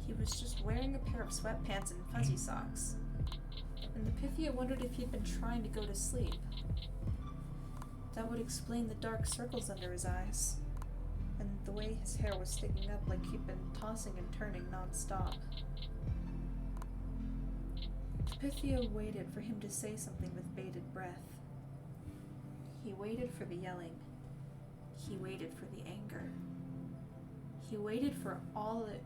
he was just wearing a pair of sweatpants and fuzzy socks, and the Pythia wondered if he'd been trying to go to sleep. That would explain the dark circles under his eyes, and the way his hair was sticking up like he'd been tossing and turning non-stop. The Pythia waited for him to say something with bated breath. He waited for the yelling. He waited for the anger. He waited for all it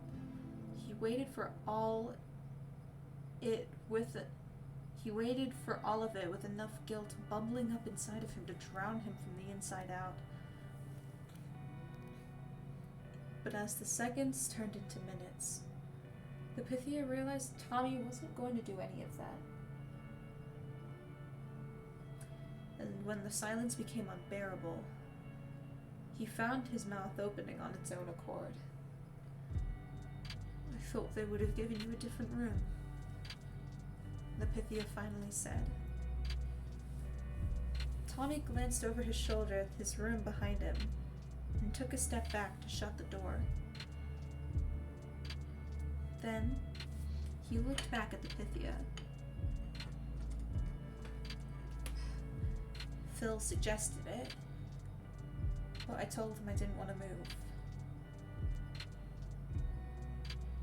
with enough guilt bubbling up inside of him to drown him from the inside out. But as the seconds turned into minutes, the Pythia realized Tommy wasn't going to do any of that. And when the silence became unbearable, he found his mouth opening on its own accord. "I thought they would have given you a different room," the Pythia finally said. Tommy glanced over his shoulder at his room behind him and took a step back to shut the door. Then, he looked back at the Pythia. "Phil suggested it, but I told him I didn't want to move."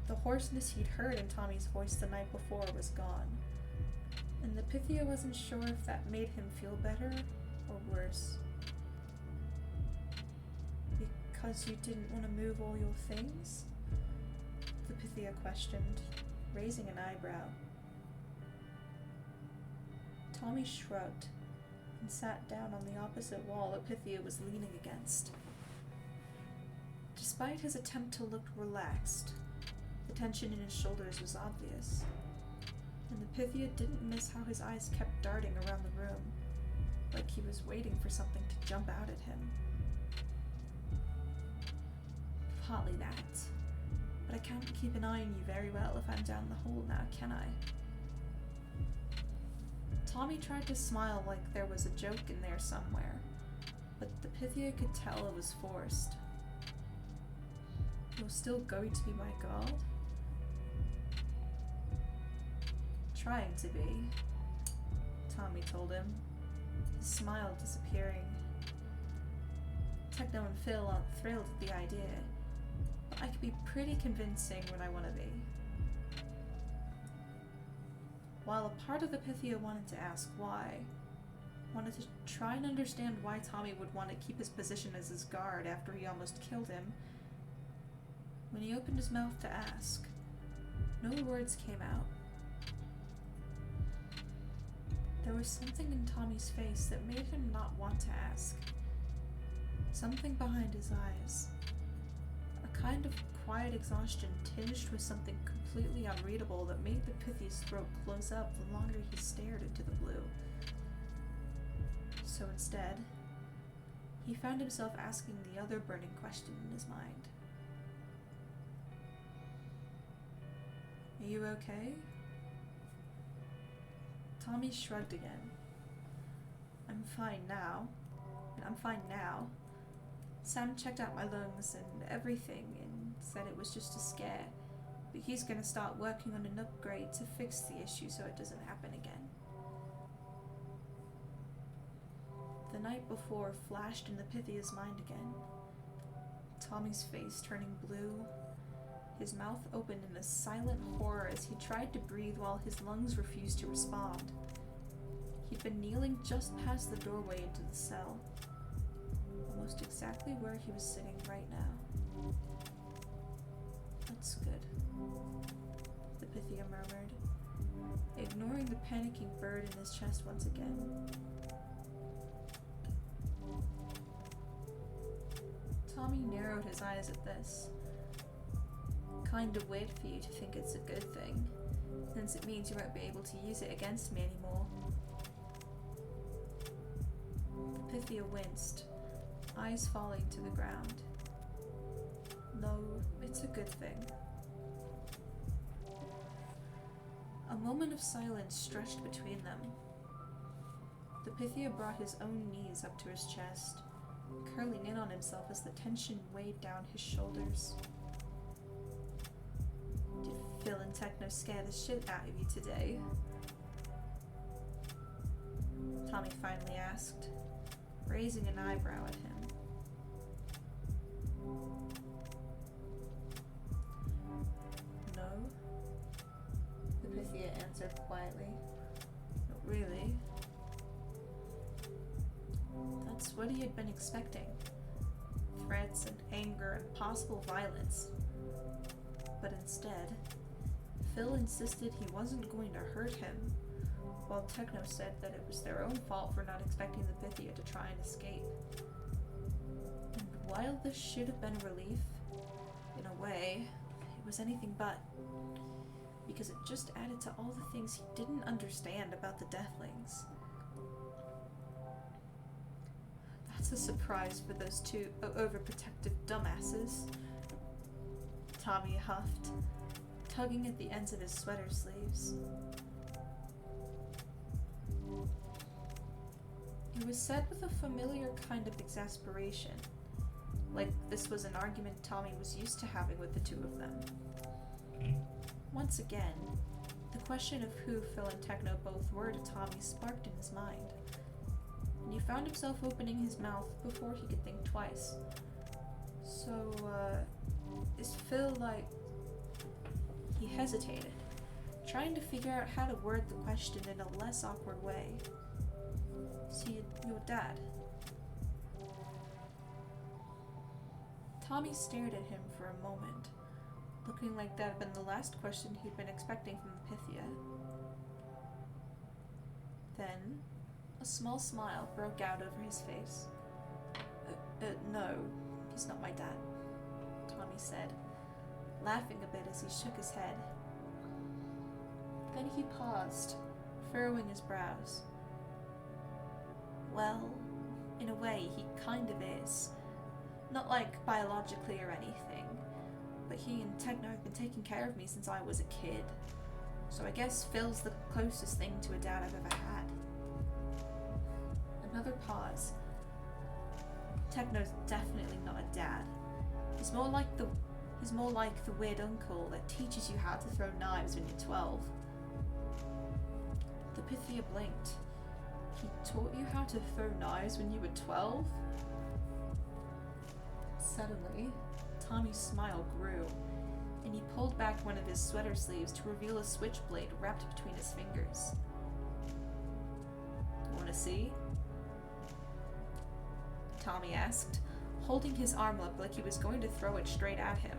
The hoarseness he'd heard in Tommy's voice the night before was gone, and the Pythia wasn't sure if that made him feel better or worse. "Because you didn't want to move all your things?" the Pythia questioned, raising an eyebrow. Tommy shrugged and sat down on the opposite wall the Pythia was leaning against. Despite his attempt to look relaxed, the tension in his shoulders was obvious, and the Pythia didn't miss how his eyes kept darting around the room, like he was waiting for something to jump out at him. "Partly that, but I can't keep an eye on you very well if I'm down the hole now, can I?" Tommy tried to smile like there was a joke in there somewhere, but the Pythia could tell it was forced. "You're still going to be my god?" "Trying to be," Tommy told him, his smile disappearing. Techno and Phil aren't thrilled at the idea, but I can be pretty convincing when I want to be. While a part of the Pythia wanted to ask why, wanted to try and understand why Tommy would want to keep his position as his guard after he almost killed him, when he opened his mouth to ask, no words came out. There was something in Tommy's face that made him not want to ask. Something behind his eyes. A a kind of quiet exhaustion tinged with something completely unreadable that made the Pythia's throat close up the longer he stared into the blue. So instead, he found himself asking the other burning question in his mind. Are you okay? Tommy shrugged again. I'm fine now. Sam checked out my lungs and everything and said it was just a scare, but he's gonna start working on an upgrade to fix the issue so it doesn't happen again. The night before flashed in the Pythia's mind again. Tommy's face turning blue, his mouth opened in a silent horror as he tried to breathe while his lungs refused to respond. He'd been kneeling just past the doorway into the cell, almost exactly where he was sitting right now. That's good, the Pythia murmured, ignoring the panicking bird in his chest once again. Tommy narrowed his eyes at this. Kind of weird for you to think it's a good thing, since it means you won't be able to use it against me anymore. The Pythia winced, eyes falling to the ground. No, it's a good thing. A moment of silence stretched between them. The Pythia brought his own knees up to his chest, curling in on himself as the tension weighed down his shoulders. Did Phil and Techno scare the shit out of you today? Tommy finally asked, raising an eyebrow at him. No, the Pythia answered quietly. Not really. That's what he had been expecting. Threats and anger and possible violence. But instead, Phil insisted he wasn't going to hurt him, while Techno said that it was their own fault for not expecting the Pythia to try and escape. And while this should have been a relief, in a way, it was anything but, because it just added to all the things he didn't understand about the Deathlings. That's a surprise for those two overprotective dumbasses, Tommy huffed, tugging at the ends of his sweater sleeves. It was said with a familiar kind of exasperation, like this was an argument Tommy was used to having with the two of them. Once again, the question of who Phil and Techno both were to Tommy sparked in his mind, and he found himself opening his mouth before he could think twice. So, is Phil like... He hesitated, trying to figure out how to word the question in a less awkward way. Is he your dad? Tommy stared at him for a moment, looking like that had been the last question he'd been expecting from the Pythia. Then, a small smile broke out over his face. No, he's not my dad, Tommy said, laughing a bit as he shook his head. Then he paused, furrowing his brows. Well, in a way, he kind of is. Not like biologically or anything, but he and Techno have been taking care of me since I was a kid. So I guess Phil's the closest thing to a dad I've ever had. Another pause. Techno's definitely not a dad. He's more like the weird uncle that teaches you how to throw knives when you're 12. The Pythia blinked. He taught you how to throw knives when you were 12? Suddenly, Tommy's smile grew, and he pulled back one of his sweater sleeves to reveal a switchblade wrapped between his fingers. "Want to see?" Tommy asked, holding his arm up like he was going to throw it straight at him.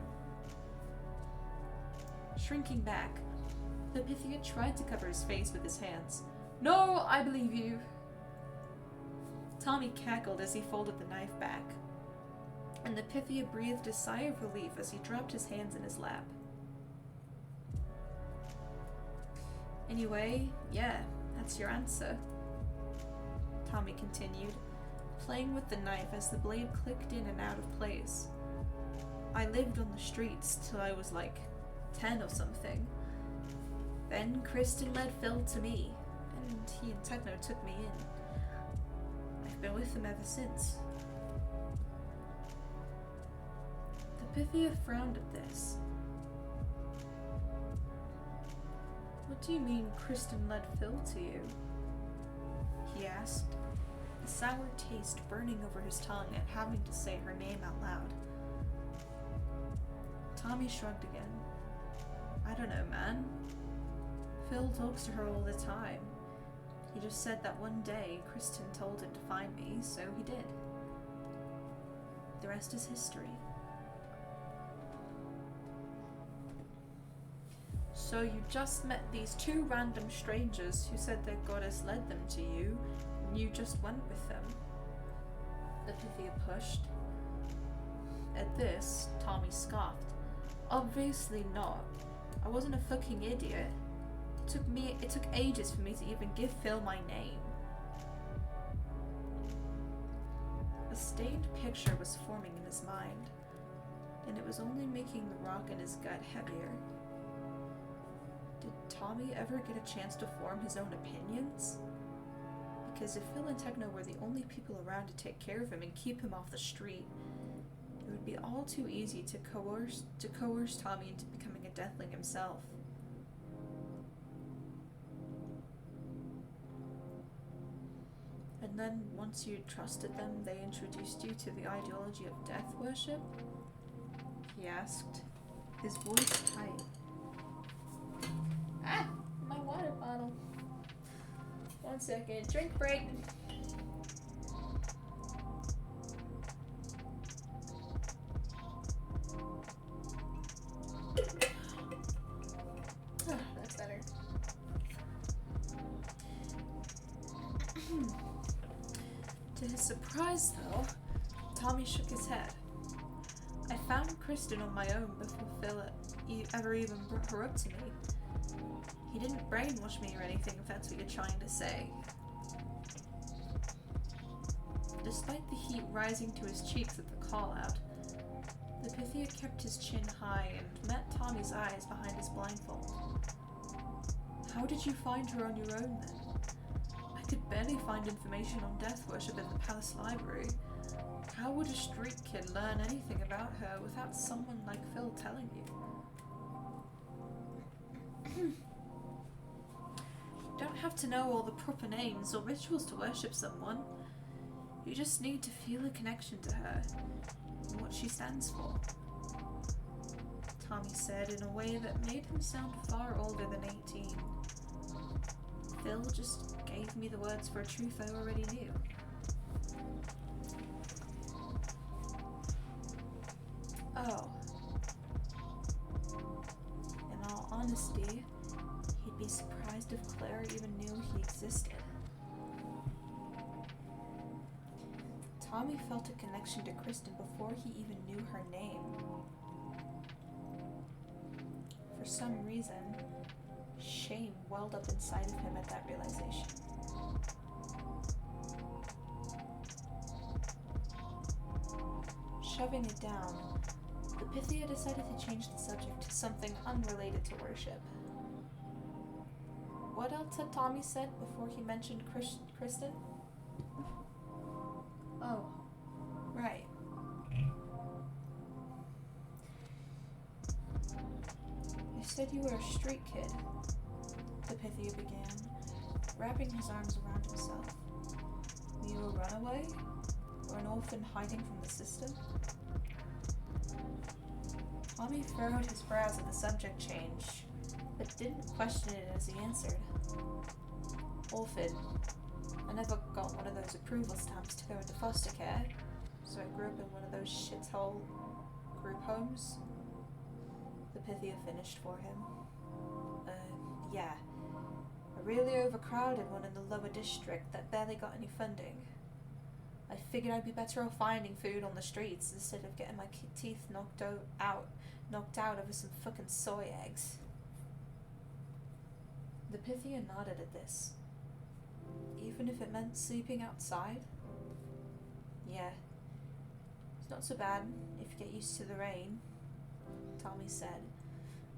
Shrinking back, the Pythia tried to cover his face with his hands. "No, I believe you." Tommy cackled as he folded the knife back. and the Pythia breathed a sigh of relief as he dropped his hands in his lap. Anyway, yeah, that's your answer, Tommy continued, playing with the knife as the blade clicked in and out of place. I lived on the streets till I was like 10 or something. Then Kristen led Phil to me, and he and Techno took me in. I've been with them ever since. The Pythia frowned at this. What do you mean Kristen led Phil to you? He asked, a sour taste burning over his tongue at having to say her name out loud. Tommy shrugged again. I don't know, man. Phil talks to her all the time. He just said that one day Kristen told him to find me, so he did. The rest is history. So you just met these two random strangers who said their goddess led them to you, and you just went with them? The Pythia pushed. At this, Tommy scoffed. Obviously not. I wasn't a fucking idiot. It took ages for me to even give Phil my name. A stained picture was forming in his mind, and it was only making the rock in his gut heavier. Did Tommy ever get a chance to form his own opinions? Because if Phil and Techno were the only people around to take care of him and keep him off the street, it would be all too easy to coerce Tommy into becoming a deathling himself. And then, once you trusted them, they introduced you to the ideology of death worship? He asked, his voice tight. Ah! My water bottle. 1 second. Drink break. That's better. To his surprise, though, Tommy shook his head. I found Kristen on my own before Phil ever even brought her up to me. He didn't brainwash me or anything, if that's what you're trying to say. Despite the heat rising to his cheeks at the call-out, the Pythia kept his chin high and met Tommy's eyes behind his blindfold. How did you find her on your own, then? I could barely find information on death worship in the palace library. How would a street kid learn anything about her without someone like Phil telling you? You don't have to know all the proper names or rituals to worship someone. You just need to feel a connection to her and what she stands for. Tommy said in a way that made him sound far older than 18. Phil just gave me the words for a truth I already knew. Oh. In all honesty, he'd be surprised if Claire even knew he existed. Tommy felt a connection to Kristen before he even knew her name. For some reason, shame welled up inside of him at that realization. Shoving it down, the Pythia decided to change the subject to something unrelated to worship. What else had Tommy said before he mentioned Kristen? Oh, right. You said you were a street kid, the Pythia began, wrapping his arms around himself. Were you a runaway? Or an orphan hiding from the system? Tommy furrowed his brows at the subject change, but didn't question it as he answered. Orphan. I never got one of those approval stamps to go into foster care, so I grew up in one of those shithole group homes. The Pythia finished for him. Yeah. A really overcrowded one in the lower district that barely got any funding. I figured I'd be better off finding food on the streets instead of getting my teeth knocked out over some fucking soy eggs. The Pythia nodded at this. Even if it meant sleeping outside? Yeah. It's not so bad if you get used to the rain, Tommy said,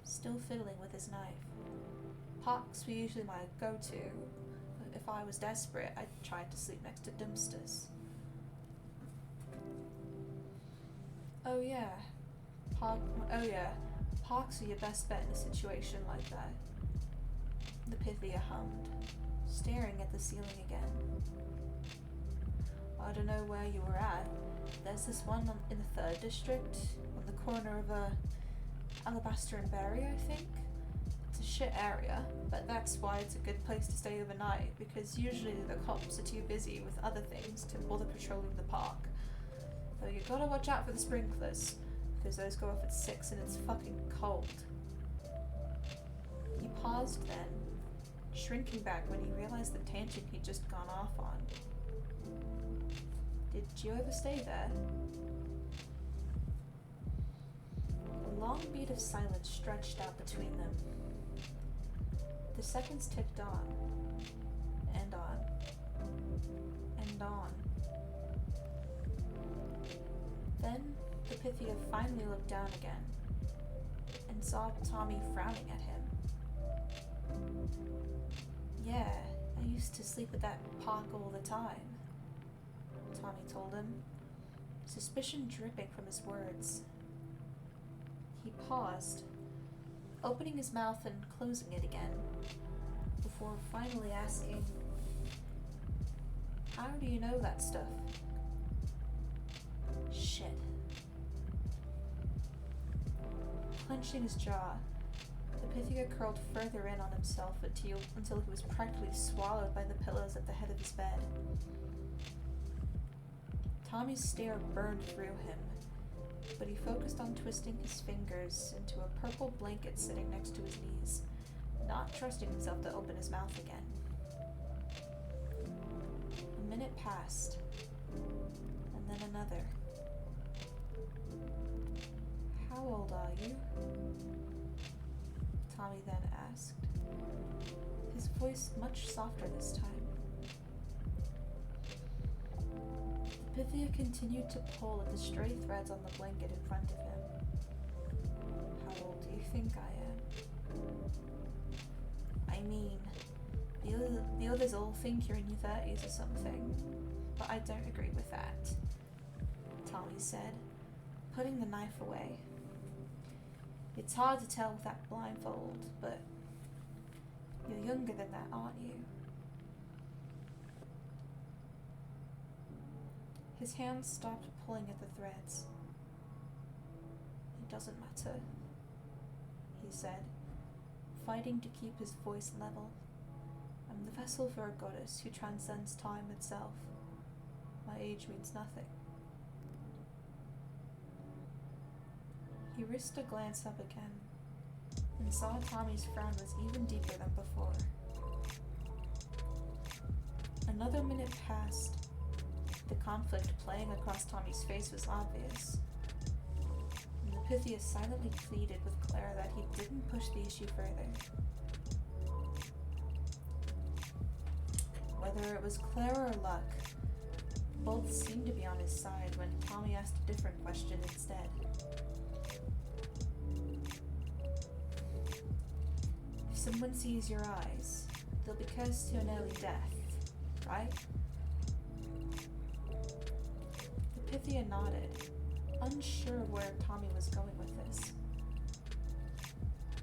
still fiddling with his knife. Parks were usually my go-to. If I was desperate, I tried to sleep next to dumpsters. Oh yeah. Parks are your best bet in a situation like that. The Pythia hummed, staring at the ceiling again. I don't know where you were at. There's this one in the 3rd district, on the corner of Alabaster and Berry, I think. It's a shit area, but that's why it's a good place to stay overnight, because usually the cops are too busy with other things to bother patrolling the park. Though you gotta watch out for the sprinklers, because those go off at 6 and it's fucking cold. He paused then, shrinking back when he realized the tangent he'd just gone off on. Did you ever stay there? A long beat of silence stretched out between them. The seconds ticked on, and on, and on. Then the Pythia finally looked down again, and saw Tommy frowning at him. Yeah, I used to sleep at that park all the time, Tommy told him, suspicion dripping from his words. He paused, opening his mouth and closing it again, before finally asking, how do you know that stuff? Shit. Clenching his jaw, the Pythia curled further in on himself until he was practically swallowed by the pillows at the head of his bed. Tommy's stare burned through him, but he focused on twisting his fingers into a purple blanket sitting next to his knees, not trusting himself to open his mouth again. A minute passed, and then another. How old are you? Tommy then asked, his voice much softer this time. The Pythia continued to pull at the stray threads on the blanket in front of him. How old do you think I am? I mean, the others all think you're in your 30s or something, but I don't agree with that, Tommy said, putting the knife away. It's hard to tell with that blindfold, but you're younger than that, aren't you? His hands stopped pulling at the threads. It doesn't matter, he said, fighting to keep his voice level. I'm the vessel for a goddess who transcends time itself. My age means nothing. He risked a glance up again, and saw Tommy's frown was even deeper than before. Another minute passed. The conflict playing across Tommy's face was obvious, and the Pythia silently pleaded with Clara that he didn't push the issue further. Whether it was Clara or luck, both seemed to be on his side when Tommy asked a different question instead. If someone sees your eyes, they'll be cursed to an early death, right? The Pythia nodded, unsure where Tommy was going with this.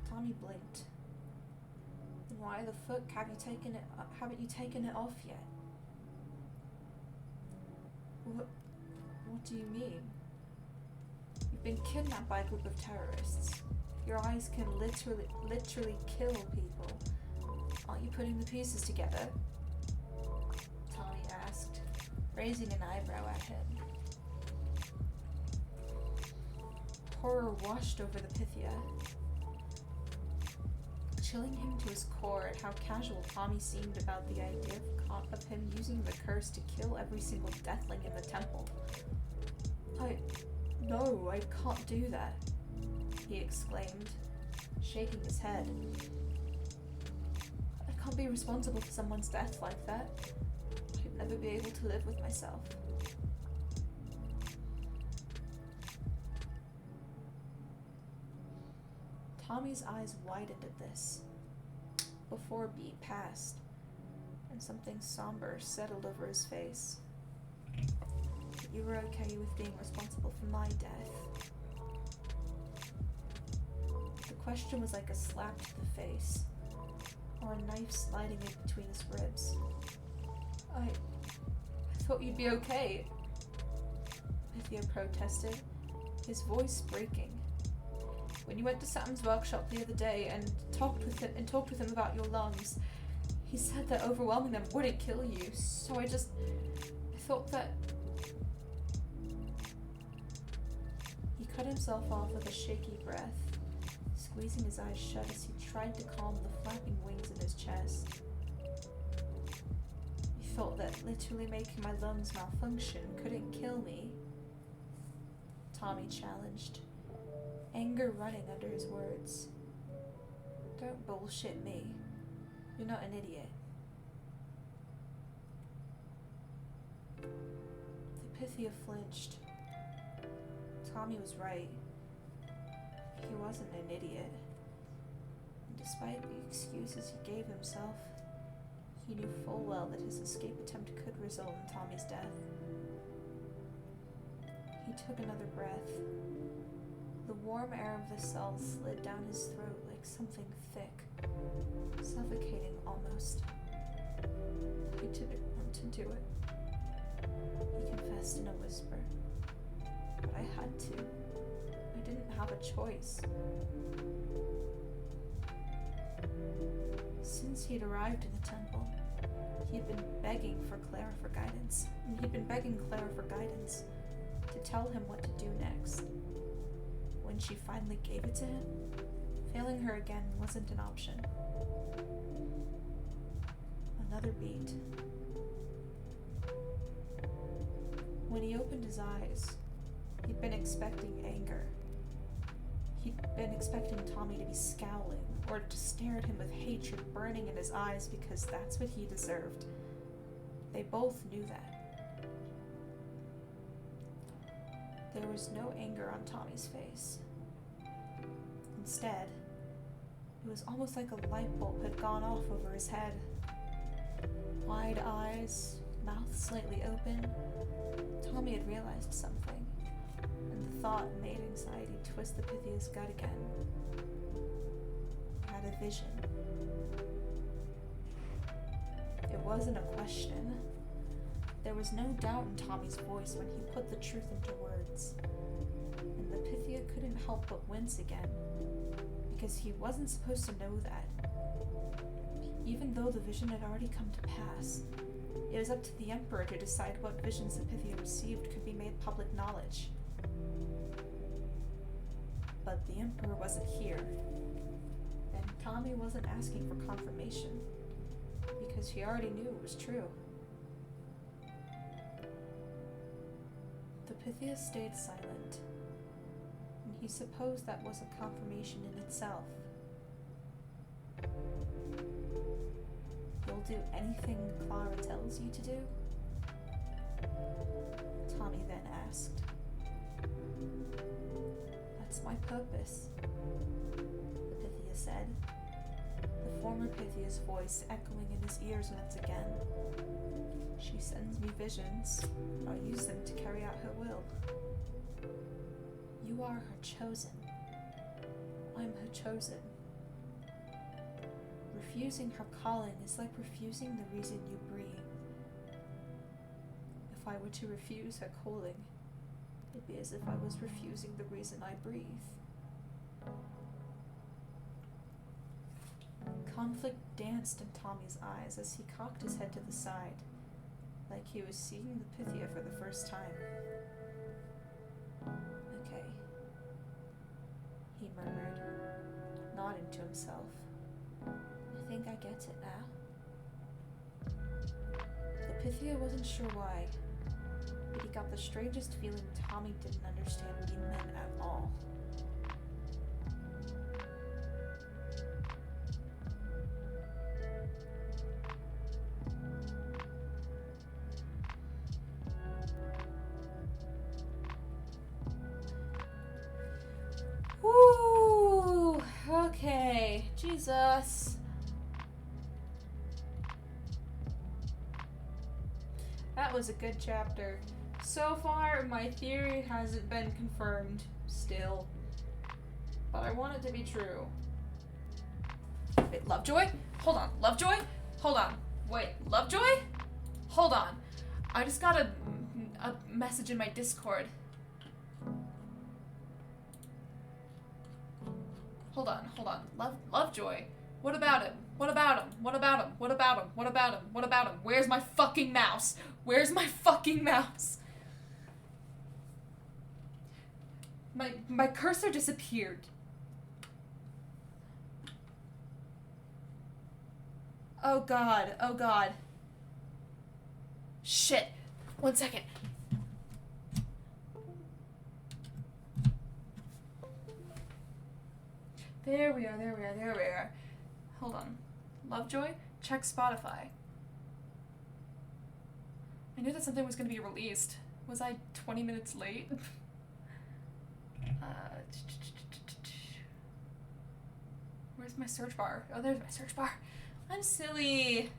Tommy blinked. Then why the fuck haven't you taken it off yet? What do you mean? You've been kidnapped by a group of terrorists. Your eyes can literally kill people. Aren't you putting the pieces together? Tommy asked, raising an eyebrow at him. Horror washed over the Pythia. chilling him to his core at how casual Tommy seemed about the idea of him using the curse to kill every single deathling in the temple. No, I can't do that, he exclaimed, shaking his head. I can't be responsible for someone's death like that. I'd never be able to live with myself. Tommy's eyes widened at this, before a beat passed, and something somber settled over his face. You were okay with being responsible for my death? The question was like a slap to the face, or a knife sliding in between his ribs. I thought you'd be okay, Pythia protested, his voice breaking. When you went to Sam's workshop the other day and talked with him about your lungs, he said that overwhelming them wouldn't kill you, so I thought that... He cut himself off with a shaky breath, squeezing his eyes shut as he tried to calm the flapping wings in his chest. He felt that literally making my lungs malfunction couldn't kill me, Tommy challenged, anger running under his words. Don't bullshit me. You're not an idiot. The Pythia flinched. Tommy was right. He wasn't an idiot. And despite the excuses he gave himself, he knew full well that his escape attempt could result in Tommy's death. He took another breath. The warm air of the cell slid down his throat like something thick, suffocating almost. I didn't want to do it, he confessed in a whisper. But I had to. I didn't have a choice. Since he'd arrived in the temple, he'd been begging Clara for guidance, to tell him what to do next. When she finally gave it to him, failing her again wasn't an option. Another beat. When he opened his eyes, he'd been expecting anger. He'd been expecting Tommy to be scowling, or to stare at him with hatred burning in his eyes because that's what he deserved. They both knew that. There was no anger on Tommy's face. Instead, it was almost like a light bulb had gone off over his head. Wide eyes, mouth slightly open, Tommy had realized something, and the thought made anxiety twist the Pythia's gut again. He had a vision. It wasn't a question. There was no doubt in Tommy's voice when he put the truth into words, and the Pythia couldn't help but wince again, because he wasn't supposed to know that. Even though the vision had already come to pass, it was up to the Emperor to decide what visions the Pythia received could be made public knowledge. But the Emperor wasn't here, and Tommy wasn't asking for confirmation, because he already knew it was true. The Pythia stayed silent, and he supposed that was a confirmation in itself. You'll do anything Clara tells you to do? Tommy then asked. That's my purpose, the Pythia said, the former Pythia's voice echoing in his ears once again. She sends me visions, and I'll use them to carry out her will. You are her chosen. I'm her chosen. Refusing her calling is like refusing the reason you breathe. If I were to refuse her calling, it'd be as if I was refusing the reason I breathe. Conflict danced in Tommy's eyes as he cocked his head to the side, like he was seeing the Pythia for the first time. Okay, he murmured, nodding to himself. get it now. The Pythia wasn't sure why, but he got the strangest feeling Tommy didn't understand what he meant at all. Woo! Okay, Jesus. That was a good chapter. So far, my theory hasn't been confirmed still, but I want it to be true. Wait, Lovejoy? Hold on. Lovejoy? Hold on. Wait, Lovejoy? Hold on. I just got a message in my Discord. Hold on. Lovejoy. What about him? What about him? What about him? What about him? What about him? What about him? Where's my fucking mouse? Where's my fucking mouse? My cursor disappeared. Oh god. Oh god. Shit. 1 second. There we are. Hold on. Lovejoy? Check Spotify. I knew that something was going to be released. Was I 20 minutes late? Where's my search bar? Oh, there's my search bar. I'm silly.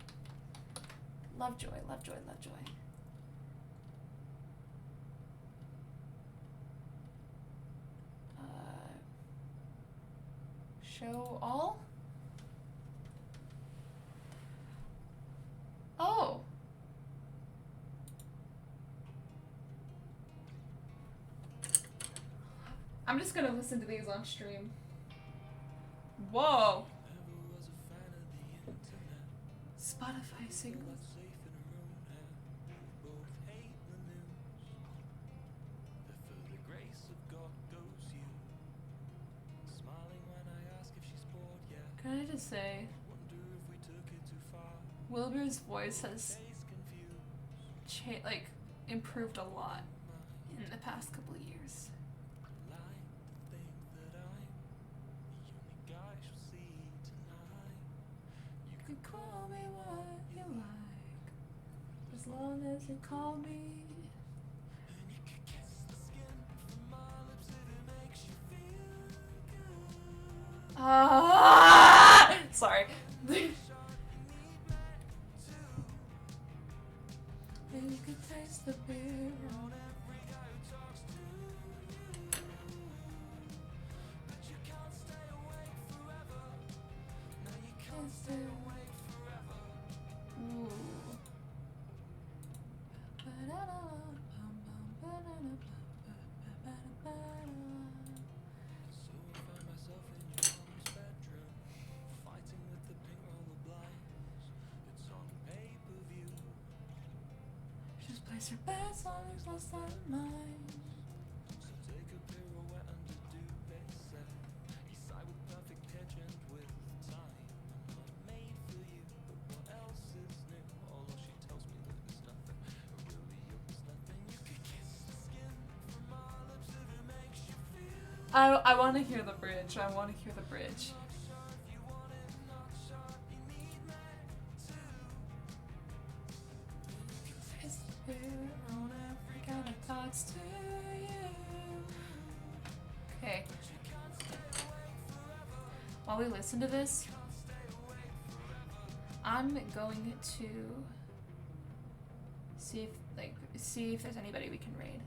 Lovejoy. Show all? Oh. I'm just gonna listen to these on stream. Whoa. Spotify singles. Can I just say, Wilbur's voice has improved a lot in the past couple of years. You can call me what you like, as long as you call me. Sorry. And you can taste the beer. Ooh. Just place your bets on it, plus that mine. I want to hear the bridge. Okay. While we listen to this, I'm going to see if there's anybody we can raid.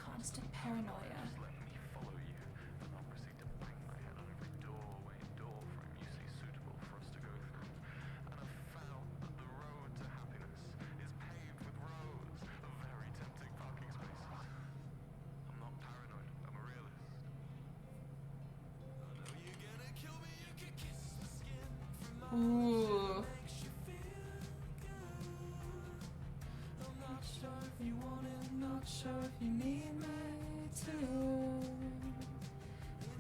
Constant paranoia. Ooh. sure if you need me to.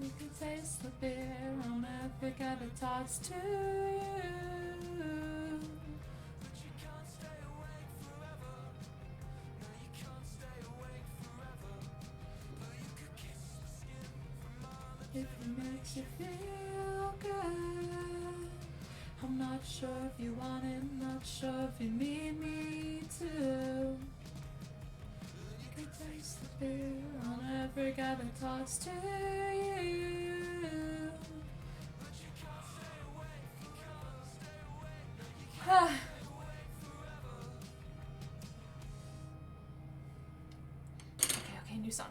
You can taste the beer, I'll never get a toss to you. But you can't stay awake forever. No, you can't stay awake forever. But you could kiss the skin from all the if it makes you feel good. I'm not sure if you want it, not sure if you need me to. You can taste the beer, I'll never get a toss to you. But you can't stay awake, you can't stay awake, no, you can't stay awake forever. Okay, new song.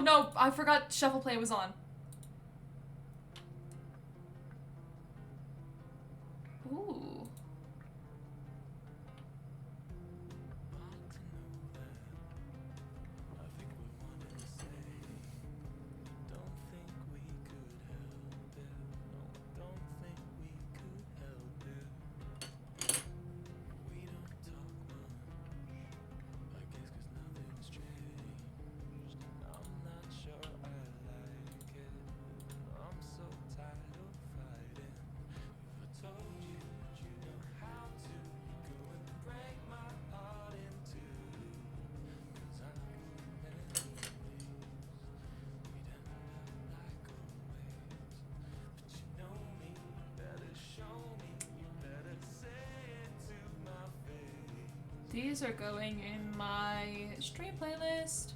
No, I forgot shuffle play was on. Ooh. These are going in my stream playlist.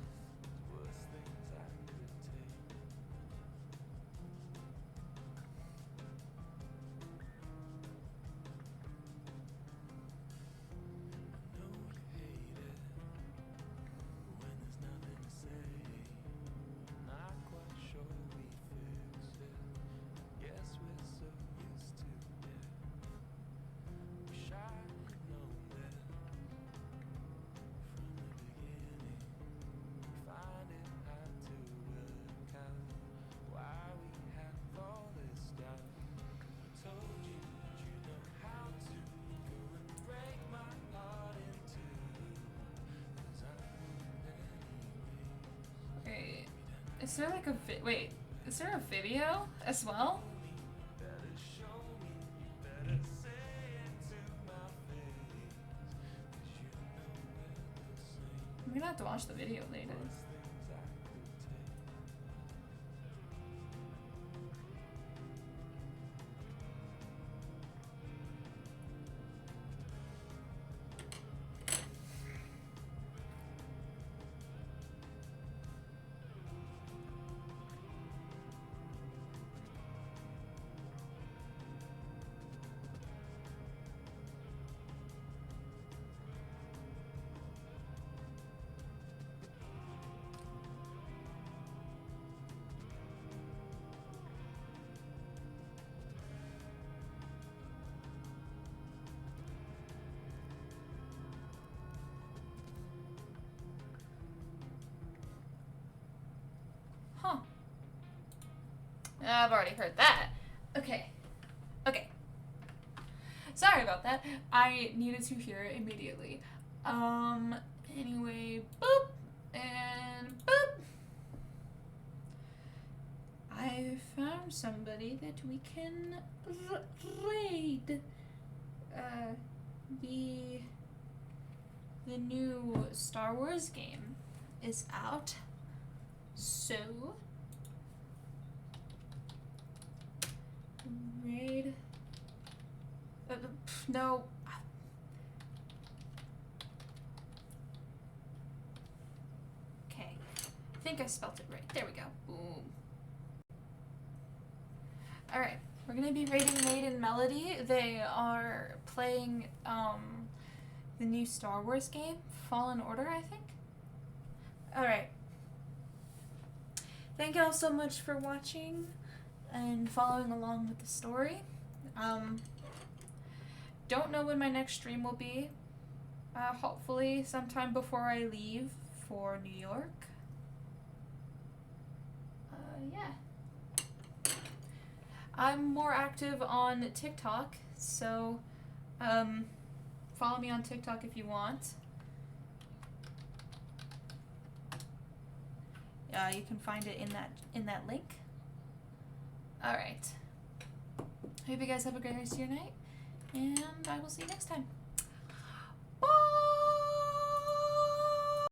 Is there like a wait, is there a video as well? I'm gonna have to watch the video later. Huh. I've already heard that. Okay. Sorry about that. I needed to hear it immediately. Anyway, boop and boop. I found somebody that we can raid. The new Star Wars game is out. So raid no. Okay. I think I spelled it right. There we go. Boom. Alright. We're gonna be raiding Maiden Melody. They are playing the new Star Wars game, Fallen Order, I think. Alright. Thank you all so much for watching and following along with the story. Don't know when my next stream will be. Hopefully sometime before I leave for New York. Yeah. I'm more active on TikTok, so follow me on TikTok if you want. You can find it in that link. All right. Hope you guys have a great rest of your night, and I will see you next time.